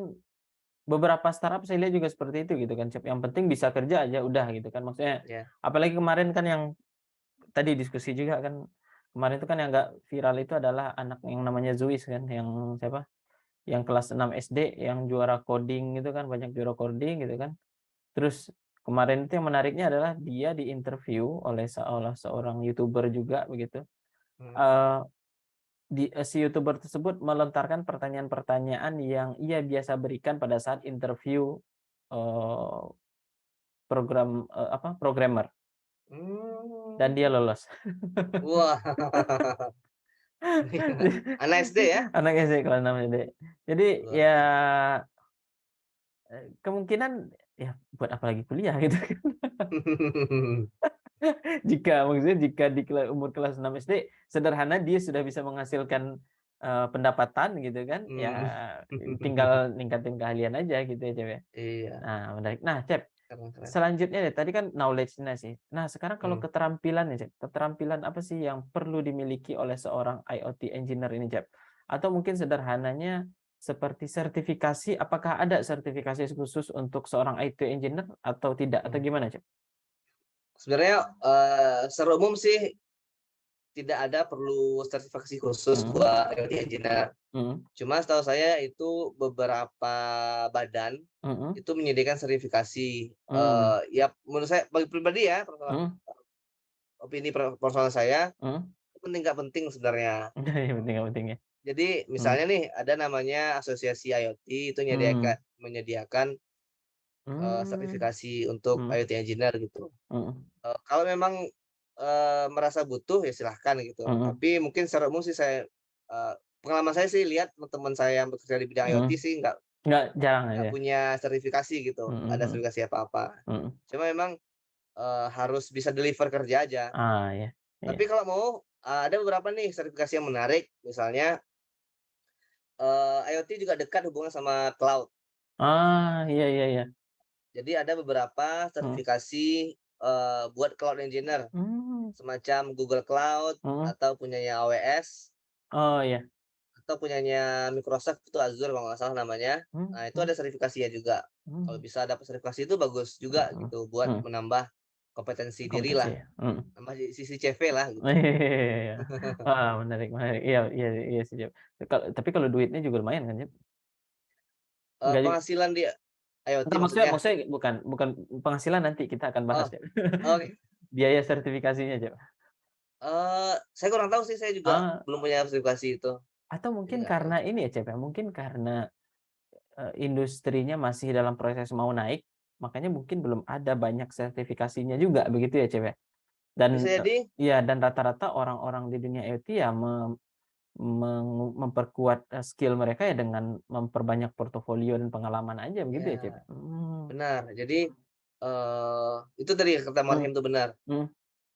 beberapa startup saya lihat juga seperti itu gitu kan, Cep, yang penting bisa kerja aja udah gitu kan. Maksudnya Ya, apalagi kemarin kan yang tadi diskusi juga kan, kemarin itu kan yang nggak viral itu adalah anak yang namanya Zuis kan, yang siapa, yang kelas 6 SD yang juara coding itu kan, banyak juara coding gitu kan. Terus kemarin itu yang menariknya adalah dia diinterview oleh seorang YouTuber juga begitu, mhm, eee, si YouTuber tersebut melontarkan pertanyaan-pertanyaan yang ia biasa berikan pada saat interview, eee, programmer, dan dia mmm, lolos. wah, anak SD ya? Anak SD kelas 6 SD. Jadi Luar ya, biasa. kemungkinan ya buat apa lagi kuliah gitu kan. Jika di umur kelas 6 SD sederhana dia sudah bisa menghasilkan, pendapatan gitu kan, ya Mmm. tinggal ningkatin keahlian aja gitu ya, Cep, ya. Iya, Nah menarik. Nah Cep, keren keren. selanjutnya deh tadi kan knowledge-nya sih. Nah sekarang kalau Mmm, keterampilan nih Cep, keterampilan apa sih yang perlu dimiliki oleh seorang IoT engineer ini Cep? Atau mungkin sederhananya seperti sertifikasi, apakah ada sertifikasi khusus untuk seorang IT engineer atau tidak? Atau mhm. gimana Cep? Sebenarnya, secara umum sih tidak ada perlu sertifikasi khusus Mhm, buat IoT engineer. mhm, Cuma setahu saya itu beberapa badan mhm, itu menyediakan sertifikasi, mmm, ya menurut saya bagi pribadi ya, mhm, opini personal saya, mhm. itu penting nggak penting sebenarnya. Yang penting yang penting ya. Jadi Mhm, misalnya nih ada namanya asosiasi IoT itu mmm, menyediakan, mmm, sertifikasi untuk mhm, IoT engineer gitu. mhm, Kalau memang, merasa butuh ya silahkan gitu, mhm, tapi mungkin secara umum sih pengalaman saya sih lihat teman-teman saya yang bekerja di bidang mhm. IoT sih Nggak jarang nggak aja ya? punya sertifikasi gitu, Mhm nggak ada mhm, sertifikasi apa-apa. mhm. Cuma memang, harus bisa deliver kerja aja. Ah, iya Tapi iya. kalau mau, ada beberapa nih sertifikasi yang menarik, misalnya, IoT juga dekat hubungan sama cloud. Ah, iya iya iya. Jadi ada beberapa Mhm. sertifikasi, buat cloud engineer, Mmm, semacam Google Cloud mhm. atau punyanya AWS, Oh, iya. atau punyanya Microsoft itu Azure kalau nggak salah namanya. Mmm, Nah, itu mhm, ada sertifikasinya juga. Kalau mmm, bisa dapat sertifikasi itu bagus juga mhm, gitu buat mhm. menambah kompetensi diri Kompetensi lah, ya? Mhm. nambah di sisi CV lah gitu. Iya. Wah, menarik menarik. Iya iya iya sih, Jep. Tapi kalau duitnya juga lumayan kan, Jep? Gaji Penghasilan di IoT enggak, maksudnya maksudnya? maksudnya bukan bukan penghasilan, nanti kita akan bahas, Oh, Jep. oke. Biaya sertifikasinya, Jep. Saya kurang tahu sih, saya juga Ah, belum punya sertifikasi itu, atau jadi mungkin nggak tahu. karena ini ya, Cep, ya, mungkin karena industrinya masih dalam proses mau naik, makanya mungkin belum ada banyak sertifikasinya juga, begitu ya, Cep, ya? Bisa Dan, jadi iya, dan rata-rata orang-orang di dunia IoT ya memperkuat, skill mereka ya dengan memperbanyak portofolio dan pengalaman aja, begitu ya, Cep, ya, ya? Mmm, benar. Jadi, itu tadi kata mhm Marhim itu benar. mhm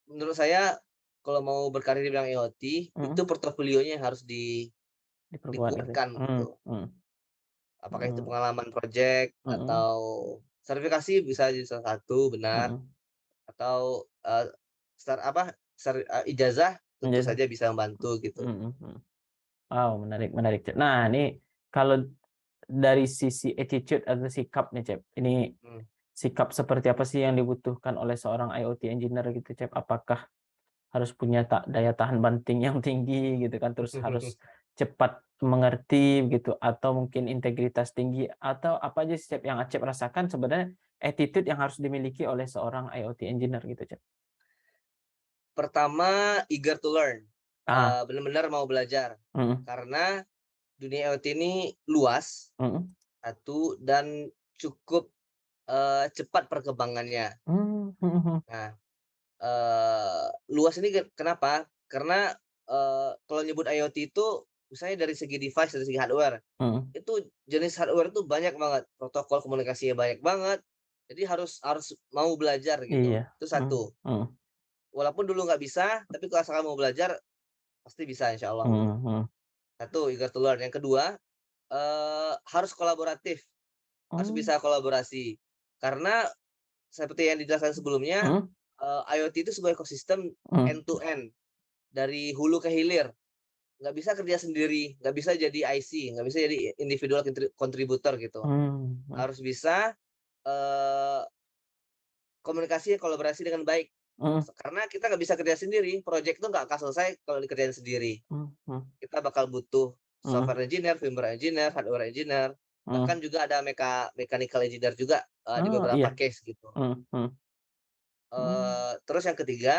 Menurut saya kalau mau berkarir di bidang IoT, itu mhm, portofolionya yang harus diperkuat gitu ya? dikuatkan Mhm gitu. mhm Apakah itu mhm pengalaman project mhm atau sertifikasi bisa jadi salah satu, benar, mhm, atau, apa, ijazah tentu menjadi saja bisa membantu gitu. mhm mhm. Wow, menarik menarik, Cep. Nah, ini kalau dari sisi attitude atau sikap nih, Cep, ini Mmm. sikap seperti apa sih yang dibutuhkan oleh seorang IoT engineer gitu, Cep? Apakah harus punya daya tahan banting yang tinggi gitu kan, terus harus cepat mengerti gitu, atau mungkin integritas tinggi, atau apa aja sih, Cep, yang Acep rasakan sebenarnya attitude yang harus dimiliki oleh seorang IoT engineer gitu, Cep? Pertama, eager to learn, Ah, benar-benar mau belajar. mhm Karena dunia IoT ini luas, mhm, satu, dan cukup, cepat perkembangannya. mmm, mhm mhm, Nah, luas ini kenapa? Karena, kalau nyebut IoT itu misalnya dari segi device, dari segi hardware, mhm, itu jenis hardware itu banyak banget, protokol komunikasinya banyak banget, jadi harus harus mau belajar gitu, iya, itu mhm satu. mhm, Walaupun dulu nggak bisa, tapi kalau asalkan mau belajar, pasti bisa insya Allah gitu. mhm mhm. Satu, eager to learn. Yang kedua, harus kolaboratif, harus Mmm, bisa kolaborasi. Karena seperti yang dijelaskan sebelumnya, mhm IoT itu sebuah ekosistem mhm, end to end, dari hulu ke hilir. Nggak bisa kerja sendiri, nggak bisa jadi IC, nggak bisa jadi individual contributor gitu. mmm, mhm Harus bisa, eee, komunikasi, kolaborasi dengan baik. mhm Karena kita nggak bisa kerja sendiri, project itu nggak akan selesai kalau dikerjain sendiri. mhm mhm Kita bakal butuh mhm software engineer, firmware engineer, hardware engineer, bahkan mhm. juga ada mechanical engineer juga, di Oh, beberapa iya, case gitu. mhm mhm, mmm, Terus yang ketiga,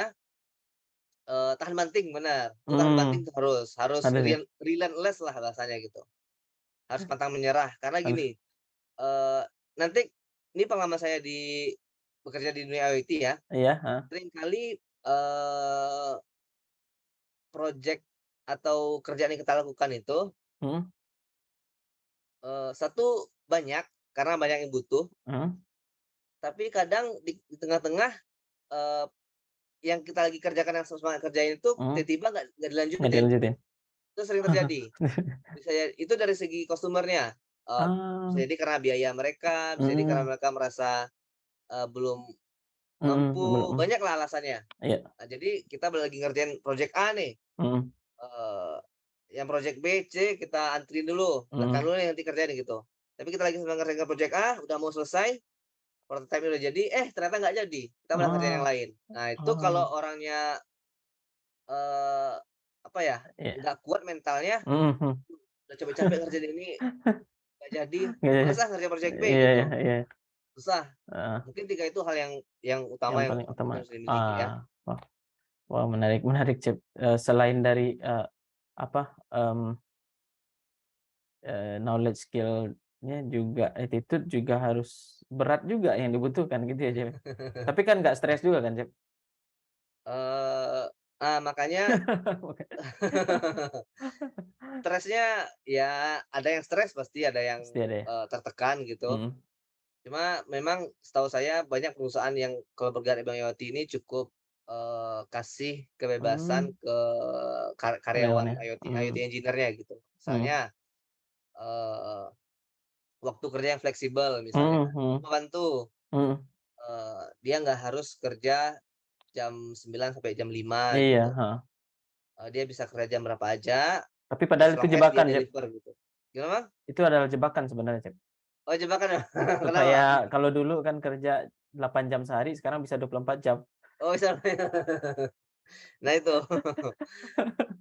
tahan banting, benar, itu tahan banting mmm, tuh harus ada ya? relentless lah bahasanya gitu, harus pantang menyerah. Karena Ada, gini, nanti ini pengalaman saya bekerja di dunia IoT ya, iya, heeh, seringkali, project atau kerjaan yang kita lakukan itu, mhm satu banyak, karena banyak yang butuh, mhm, tapi kadang di tengah-tengah, eee, yang kita lagi kerjakan yang semangat kerjain itu mhm, tiba-tiba nggak nggak dilanjutin, dilanjutin? itu sering terjadi. Itu dari segi customer-nya, bisa Ah, jadi karena biaya mereka, bisa jadi karena mhm mereka merasa, belum mhm, mampu, belum, banyaklah alasannya. iya, Nah, jadi kita lagi ngerjain project A nih, mhm eee, yang project B, C kita anterin dulu, belakang mhm, dulu nih nanti kerjain gitu. Tapi kita lagi sedang ngerjain project A, udah mau selesai, prototype-nya udah jadi, ternyata nggak jadi, kita malah ngerjain yang oh lain. Nah, itu kalau oh, orangnya, eee, apa ya, Iya. nggak kuat mentalnya, Mhm mhm. udah capek-capek ngerjain ini, nggak jadi, Iya males ah ngerjain project B iya iya gitu, iya, susah. heeh, Mungkin 3 itu hal yang yang utama yang paling utama. harus dimiliki ya. Ah, wah wah menarik menarik, Cep. Selain dari, apa, knowledge skill-nya juga attitude juga harus berat juga yang dibutuhkan gitu ya, Cep, ya? Tapi kan nggak stres juga kan, Cep? Eee, makanya stresnya ya ada yang stres pasti, ada yang, Pasti ada ya? tertekan gitu. Mhm. Cuma memang setahu saya banyak perusahaan yang kalau bergerak di bidang IoT ini cukup, kasih kebebasan Mmm, ke karyawan karyawannya? IoT Mmm, engineer-nya gitu. mhm. Misalnya, eee, waktu kerja yang fleksibel misalnya, Mhm mhm, membantu, mhm. dia nggak harus kerja jam 9 sampai jam 5 Iya, gitu, heeh. dia bisa kerja jam berapa aja, Tapi padahal as itu long as dia jebakan, Cep. deliver gitu. Gimana Bang? Itu adalah jebakan sebenarnya, Cep. Oh jebakan ya? Kenapa Bang? Supaya kalau dulu kan kerja 8 jam sehari, sekarang bisa 24 jam. Oh bisa. Nah itu.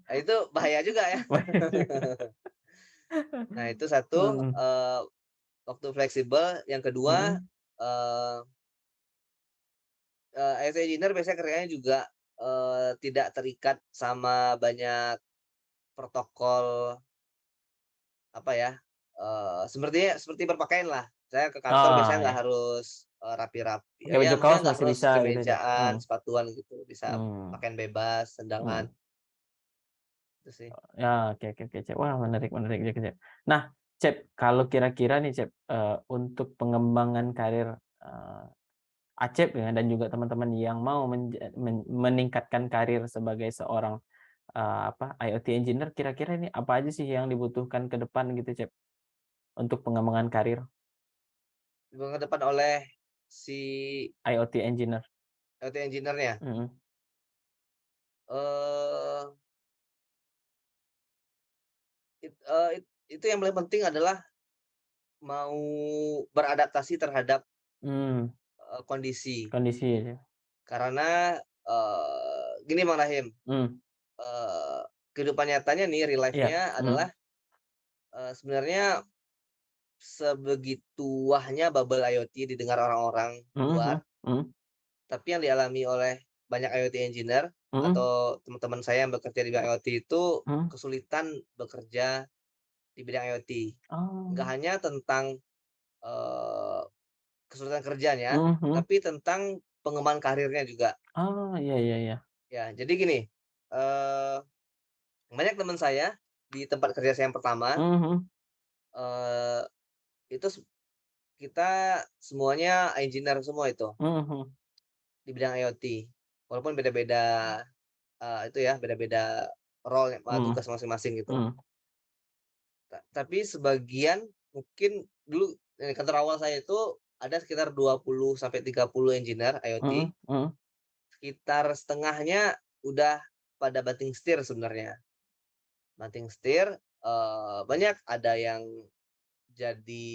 Nah itu bahaya juga ya. Bahaya juga. Nah itu satu, Mhm, waktu fleksibel, yang kedua, mhm. eee IT engineer biasanya kerjanya juga, tidak terikat sama banyak protokol, apa ya, seperti berpakaianlah. Saya ke kantor biasanya Oh, nggak ya. harus, rapi-rapi, Pakai baju ya kaos maksudnya nggak masih harus bisa gitu, Cep? kemejaan, Mhm, sepatuan gitu, bisa mmm, pakaian bebas, sendangan, mhm. itu sih. Ya, oke oke oke, Cep. Wah, menarik menarik juga, Cep. Nah, Cep, kalau kira-kira nih, Cep, untuk pengembangan karir, Acep ya dan juga teman-teman yang mau meningkatkan karir sebagai seorang, apa, IoT engineer, kira-kira ini apa aja sih yang dibutuhkan ke depan gitu, Cep, untuk pengembangan karir Ke depan oleh si IoT engineer? IT engineer-nya, Mhm, eee, it eee, it itu yang paling penting adalah mau beradaptasi terhadap, mmm, kondisi. kondisi ya, Cep? Karena, gini Bang Rahim, Mmm, eee, kehidupan nyatanya nih, real iya, life-nya adalah, mhm, sebenarnya sebegitu wahnya bubble IoT didengar orang-orang mhm luar, mhm, mhm, tapi yang dialami oleh banyak IoT engineer mhm, atau teman-teman saya yang bekerja di bidang IoT itu mhm. kesulitan bekerja di bidang IoT. Nggak Oh, hanya tentang, eee, kesulitan kerjanya, mhm mhm. tapi tentang pengembangan karirnya juga. Oh, iya iya iya. Ya, jadi gini, eee, banyak teman saya di tempat kerja saya yang pertama, Mhm mhm, eee, itu kita semuanya engineer semua itu, mhm mhm, di bidang IoT. Walaupun beda-beda, itu ya, beda-beda role, mhm, tugas masing-masing gitu. mhm, Tapi sebagian mungkin dulu di kantor awal saya itu ada sekitar 20 sampai 30 engineer IoT, mhm mhm. sekitar setengahnya udah pada banting setir sebenarnya. Banting setir, banyak ada yang jadi,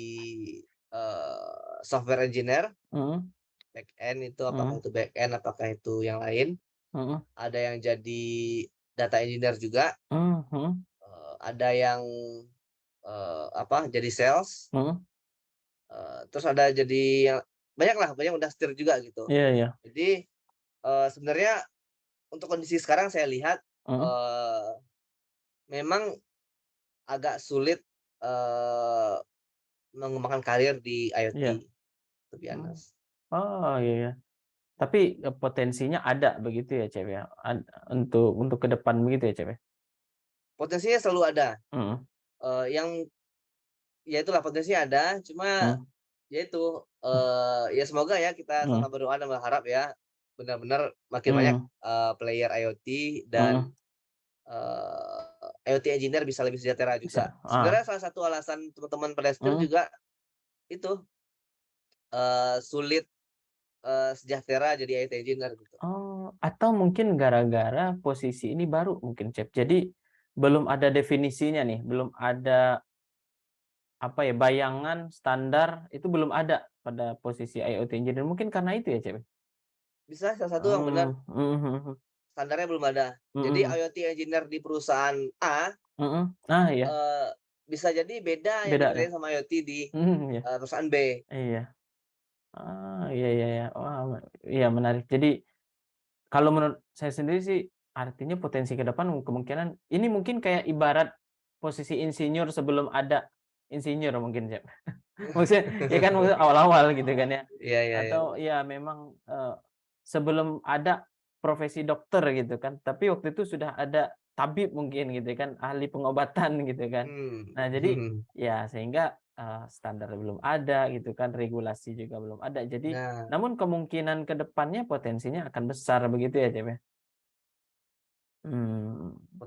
software engineer, Mhm, back end itu apakah mhm, itu back end, apakah itu yang lain. mhm, Ada yang jadi data engineer juga, mmm, mhm, ada yang, apa, jadi sales, mhm, terus ada jadi yang banyaklah, banyak udah setir juga gitu. iya iya, Jadi, sebenarnya untuk kondisi sekarang saya lihat, mhm, eee, memang agak sulit, eee, mengembangkan karir di IoT, iya, to be mmm, honest. oh, iya iya. Tapi, potensinya ada begitu ya, Cep, ya? Untuk ke depan begitu ya, Cep, ya? Potensinya selalu ada, Mhm, yang ya itulah potensinya ada, cuma mhm, ya itu, ya semoga ya kita mhm, sama-sama berdoa dan berharap ya, benar-benar makin banyak, mhm, player IoT dan, mhm, IoT engineer bisa lebih sejahtera juga. bisa, Sebenarnya salah satu alasan teman-teman pada setir mhm, juga itu, sulit, sejahtera jadi IoT engineer gitu. oh, atau mungkin gara-gara posisi ini baru mungkin, Cep, jadi belum ada definisinya nih, belum ada, apa ya, bayangan standar itu belum ada pada posisi IoT engineer, mungkin karena itu ya, Cep, ya? Bisa salah satu yang benar, Mmm, mhm mhm. standarnya belum ada. Jadi Mhm, IoT engineer di perusahaan A, mhm. Ah, iya, eee, bisa jadi beda yang beda ya? dikerjain sama IoT di, Mhm, iya, perusahaan B. iya. Ah, iya, iya, iya. Wah, iya, menarik. Jadi, kalau menurut saya sendiri sih, artinya potensi ke depan kemungkinan ini mungkin kayak ibarat posisi insinyur sebelum ada insinyur mungkin, Cak. Maksudnya ya kan maksudnya awal-awal gitu kan ya. Iya iya iya. Atau ya memang, sebelum ada profesi dokter gitu kan, tapi waktu itu sudah ada tabib mungkin gitu kan, ahli pengobatan gitu kan. Nah jadi Mmm. ya sehingga, standar belum ada gitu kan, regulasi juga belum ada. Jadi Nah, namun kemungkinan ke depannya potensinya akan besar begitu ya, Cep, ya?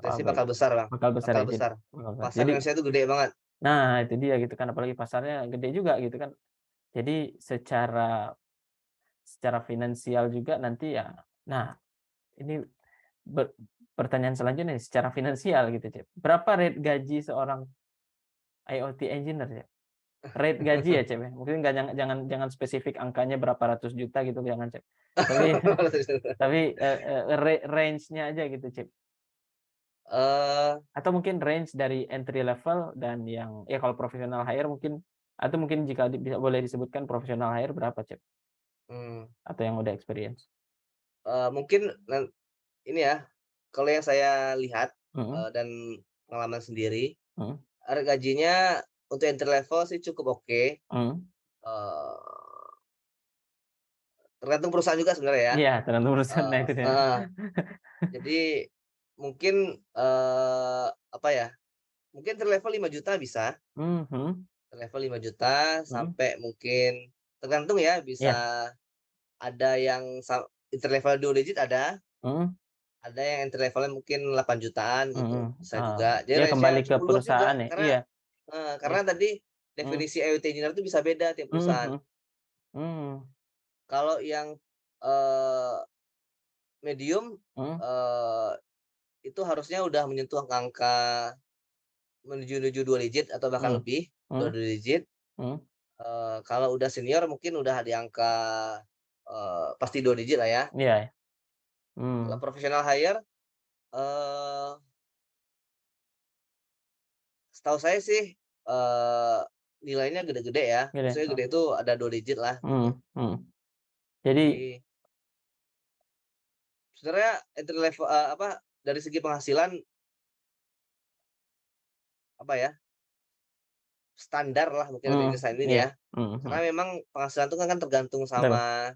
Wah potensi bakal bagus. besar, Bang, Bakal besar bakal ya, Cep? besar. Bakal besar. Pasar Jadi Indonesia itu gede banget. nah itu dia gitu kan, apalagi pasarnya gede juga gitu kan. Jadi secara finansial juga nanti ya nah ini pertanyaan selanjutnya nih, secara finansial gitu, Cep. Berapa rate gaji seorang IoT engineer, Cep? Rate gaji ya, Cep, ya? Mungkin nggak jangan jangan spesifik angkanya berapa ratus juta gitu jangan, Cep. Tapi tapi, range-nya aja gitu, Cep. Eee, Atau mungkin range dari entry level dan yang ya kalau professional hire mungkin atau mungkin jika bisa boleh disebutkan professional hire berapa, Cep? mmm, Atau yang udah experience? mungkin ini ya, kalau yang saya lihat, Mhm, dan pengalaman sendiri, mhm, gajinya untuk entry level sih cukup oke, mhm. tergantung perusahaan juga sebenarnya ya, Iya, tergantung urusan, nah itu dia. heeh. Jadi mungkin, apa ya, mungkin entry level 5 juta bisa, Mhm, entry level 5 juta mhm, sampai mungkin tergantung ya, iya, bisa ada yang entry level 2 digit mhm, ada yang entry level-nya mungkin 8 jutaan mhm, gitu, bisa oh, juga. Jadi ya range-nya kembali ke cukup luas juga perusahaan ya, karena iya, iya, karena tadi mhm, definisi IoT engineer itu bisa beda tiap perusahaan. mhm, mhm, Kalau yang, eee, medium, mhm, eee, itu harusnya udah menyentuh angka menuju-nuju 2 digit atau bahkan mhm, lebih, udah mhm, 2 digit. mhm, Kalau udah senior mungkin udah di angka, pasti 2 digit lah ya. iya, Kalau mmm, professional hire, eee, setahu saya sih, nilainya gede-gede ya, gitu ya, maksudnya oh, gede itu ada 2 digit lah gitu. mhm, mhm. Jadi Jadi sebenarnya entry level apa, dari segi penghasilan, apa ya, standar lah mungkin mhm, untuk desain ini iya, ya. mhm, Karena mhm, memang penghasilan itu kan tergantung betul, sama,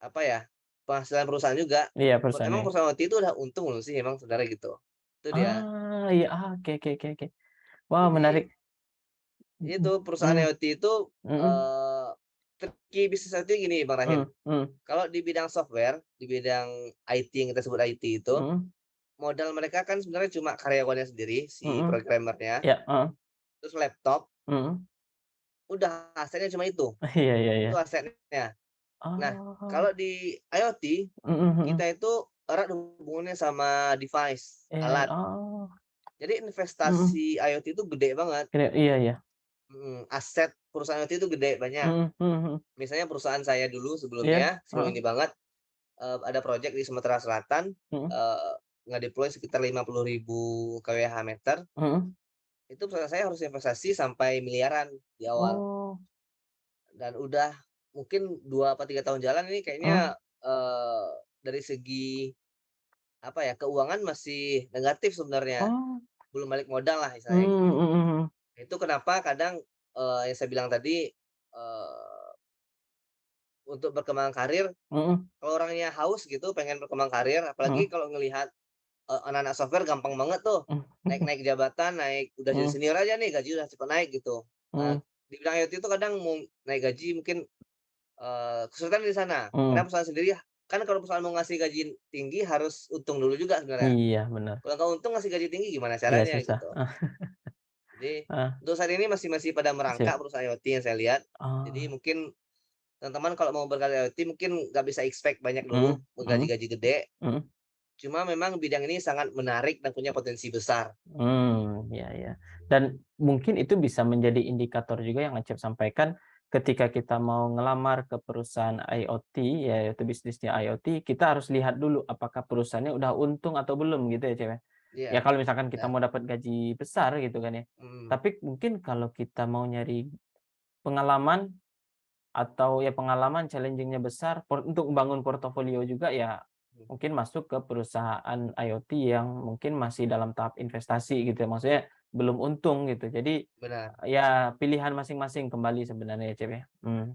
apa ya, penghasilan perusahaan juga. iya perusahaannya Emang ya. perusahaan OT itu udah untung belum sih emang sebenarnya gitu. Itu dia. Iya, oke, oke, oke, oke. Wah menarik, Jadi itu mhm, perusahaan mhm, IoT itu, mhm, eee, tricky bisnis IoT gini Bang Rahim, mhm, mhm, kalau di bidang software, di bidang IT yang kita sebut IT itu, mhm, modal mereka kan sebenarnya cuma karyawannya sendiri, si mhm, programmer-nya, iya, heeh, terus laptop, mhm, udah asetnya cuma iya, iya, iya. itu asetnya. Nah, Oh, kalau di IoT, mhm, kita mhm. itu erat hubungannya sama device, Iya, alat. oh, Jadi mhm, investasi IoT itu gede banget, iya, iya, aset perusahaan IoT itu gede, banyak. mhm, mhm, mhm, Misalnya perusahaan saya dulu iya, sebelumnya, sebelum heeh, ini banget, ada project di Sumatera Selatan, mhm, eee, nge-deploy sekitar 50.000 kWh meter, mhm, itu perusahaan saya harus investasi sampai miliaran di awal. oh, Dan udah mungkin 2 apa 3 tahun jalan ini heeh, kayaknya, dari segi, apa ya, keuangan masih negatif sebenarnya, oh, belum balik modal lah istilahnya mmm, gitu. mhm, mhm, Itu kenapa kadang, yang saya bilang tadi, untuk berkembang karir, mhm, kalau orangnya haus gitu pengen berkembang karir, apalagi mhm, kalau ngelihat, anak-anak software gampang banget tuh, mhm, naik-naik jabatan, udah jadi mhm, senior aja nih, gaji udah cepet naik gitu. Nah, mhm, di bidang IoT itu kadang mau naik gaji mungkin, kesulitan di sana. Karena mhm, perusahaan sendiri kan kalau perusahaan mau ngasih gaji tinggi harus untung dulu juga sebenarnya. iya bener, Kalau nggak untung ngasih gaji tinggi gimana iya caranya susah, gitu. Jadi, heeh, untuk saat ini masih pada merangkak sip, perusahaan IoT yang saya lihat. Jadi oh, mungkin teman-teman kalau mau berkarya IoT mungkin nggak bisa expect banyak dulu, mhm, mhm, gaji-gaji gede. mhm. Cuma memang bidang ini sangat menarik dan punya potensi besar. Iya, iya. Dan mungkin itu bisa menjadi indikator juga yang Acep sampaikan, ketika kita mau ngelamar ke perusahaan IoT, yaitu bisnisnya IoT, kita harus lihat dulu apakah perusahaannya udah untung atau belum gitu ya, Cep, ya. Ya Iya, kalau misalkan kita benar, mau dapat gaji besar gitu kan ya. mhm, Tapi mungkin kalau kita mau nyari pengalaman atau ya pengalaman challenging-nya besar untuk membangun portofolio juga ya, mhm, mungkin masuk ke perusahaan IoT yang mungkin masih dalam tahap investasi gitu ya, maksudnya belum untung gitu. Jadi, benar ya pilihan masing-masing kembali sebenarnya ya, Cep, ya.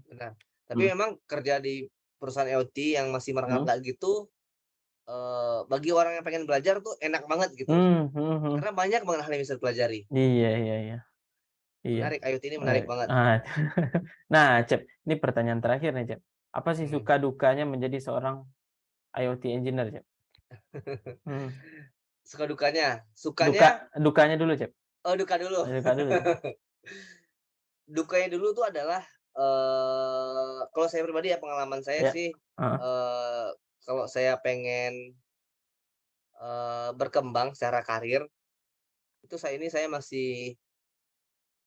benar. Tapi Mhm, memang kerja di perusahaan IoT yang masih mhm, merenggang gitu, bagi orang yang pengen belajar tuh enak banget gitu, mhm mhm. karena banyak banget hal yang bisa dipelajari. Iya iya iya, iya. Menarik, IoT ini menarik Baik, banget. nah, Cep, ini pertanyaan terakhir nih, Cep. Apa sih Mhm. suka dukanya menjadi seorang IoT engineer, Cep? Mhm. Suka dukanya? Sukanya Dukanya dulu, Cep. oh duka dulu. Duka dulu, Cep. Dukanya dulu tuh adalah, kalau saya pribadi ya pengalaman saya Ya. sih, Heeh. kalau saya pengen, berkembang secara karir, itu saya masih,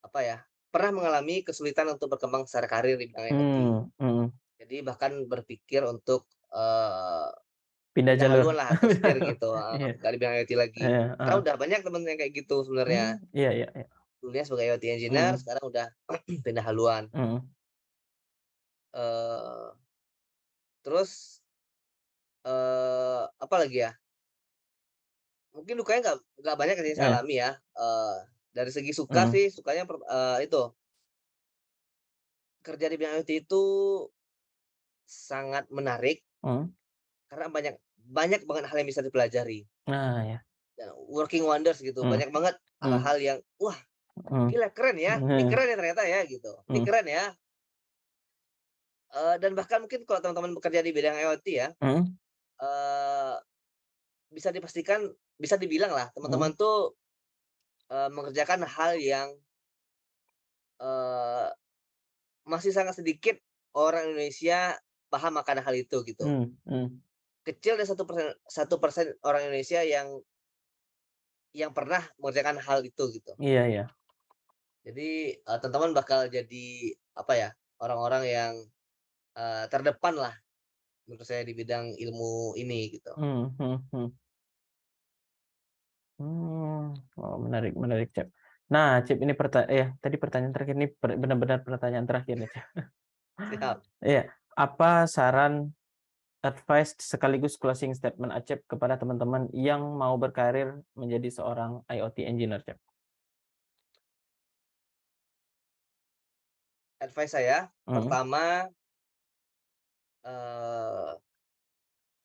apa ya, pernah mengalami kesulitan untuk berkembang secara karir di bidang IoT. Mhm. Jadi bahkan berpikir untuk, Pindah pindah jalur. haluan lah atau setir gitu, Iya, nggak di bidang IoT lagi. iya, Karena heeh. udah banyak temen yang kayak gitu sebenarnya. Iya iya iya. Dulunya sebagai IoT engineer, Mhm, sekarang udah pindah haluan. mhm. Eee, terus, apalagi ya, mungkin dukanya nggak banyak yang saya Iya, alami ya, dari segi suka mhm, sih sukanya itu, kerja di bidang IoT itu sangat menarik mhm, karena banyak banyak banget hal yang bisa dipelajari, nah ya, dan working wonders gitu, mhm, banyak banget mhm, hal-hal yang, "Wah mhm, gila keren ya, ini mhm, keren ya ternyata ya," gitu, "ini mhm, keren ya." Dan bahkan mungkin kalau teman-teman bekerja di bidang IoT ya, mhm, eee, bisa dipastikan bisa dibilang lah teman-teman mhm, tuh, mengerjakan hal yang, eee, masih sangat sedikit orang Indonesia paham akan hal itu gitu. mhm, mhm. Kecil dari 1% orang Indonesia yang pernah mengerjakan hal itu gitu. Iya iya. Jadi, teman-teman bakal jadi apa ya, orang-orang yang, terdepan lah menurut saya di bidang ilmu ini gitu. Mhm mhm mhm. Oh menarik menarik, Cep. Nah, Cep, ini tadi pertanyaan terakhir nih benar-benar pertanyaan terakhir nih, Cep. Siap. Iya, apa saran, advice sekaligus closing statement Acep kepada teman-teman yang mau berkarir menjadi seorang IoT engineer, Cep? Advice saya, Mhm, pertama, eee,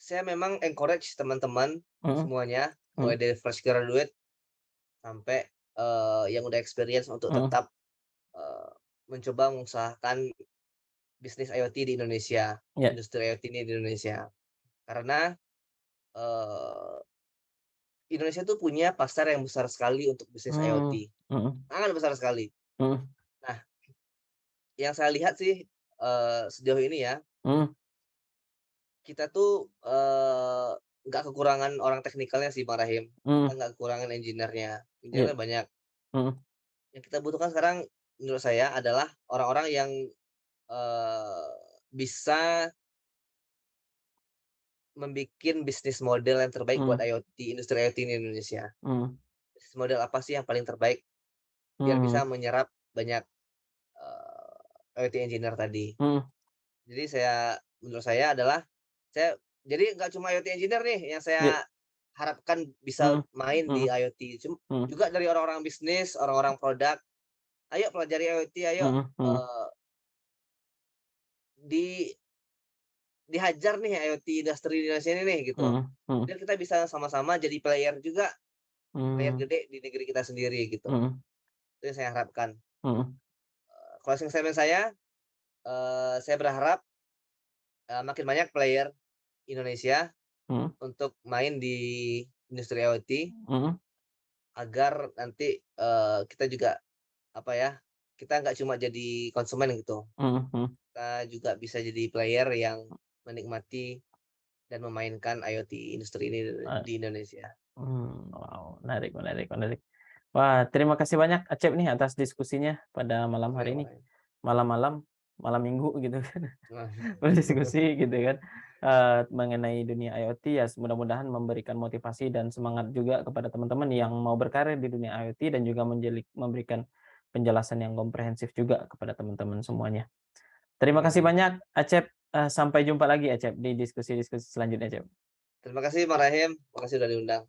saya memang encourage teman-teman mhm, semuanya, mulai mhm, dari fresh graduate sampai, yang udah experience untuk mhm, tetap, eee, mencoba mengusahakan bisnis IoT di Indonesia, iya, industri IoT ini di Indonesia. Karena, eee, Indonesia tuh punya pasar yang besar sekali untuk bisnis IoT, mmm, mhm, sangat besar sekali. mhm, Nah, yang saya lihat sih, sejauh ini ya, mhm, kita tuh, nggak kekurangan orang teknikalnya sih Bang Rahim, kita mhm, nggak kekurangan engineer-nya, iya, engineer banyak. mhm, Yang kita butuhkan sekarang menurut saya adalah orang-orang yang, eee, bisa membikin bisnis model yang terbaik buat mhm, IoT, industri IoT di Indonesia. mhm, Bisnis model apa sih yang paling terbaik biar bisa mhm, menyerap banyak, IoT engineer tadi. mhm, Jadi menurut saya adalah saya jadi nggak cuma IoT engineer nih yang iya, saya harapkan bisa mhm, main di mhm, IoT, mhm, juga dari orang-orang bisnis, orang-orang produk, "Ayo pelajari IoT, ayo, mhm, mhm, eee, di dihajar nih IoT industri di Indonesia ini nih," gitu. mhm, mhm, Biar kita bisa sama-sama jadi player juga, player mmm, gede di negeri kita sendiri gitu. mhm, Itu yang saya harapkan. mhm, Closing statement saya berharap, makin banyak player Indonesia mhm, untuk main di industri IoT mhm, agar nanti, kita juga, apa ya, kita nggak cuma jadi konsumen gitu, mhm, mhm, kita juga bisa jadi player yang menikmati dan memainkan IoT industri ini eee, di Indonesia. wow, menarik menarik menarik. Wah, terima kasih banyak Acep nih atas diskusinya pada malam hari Oke, ini, Bang. malam-malam. malam minggu gitu kan, Nah, berdiskusi gitu kan, mengenai dunia IoT ya mudah-mudahan memberikan motivasi dan semangat juga kepada teman-teman yang mau berkarir di dunia IoT dan juga memberikan penjelasan yang komprehensif juga kepada teman-teman semuanya. Terima kasih mhm. banyak Acep, sampai jumpa lagi Acep di diskusi-diskusi selanjutnya Acep. Terima kasih Mas Rahim, makasih udah diundang.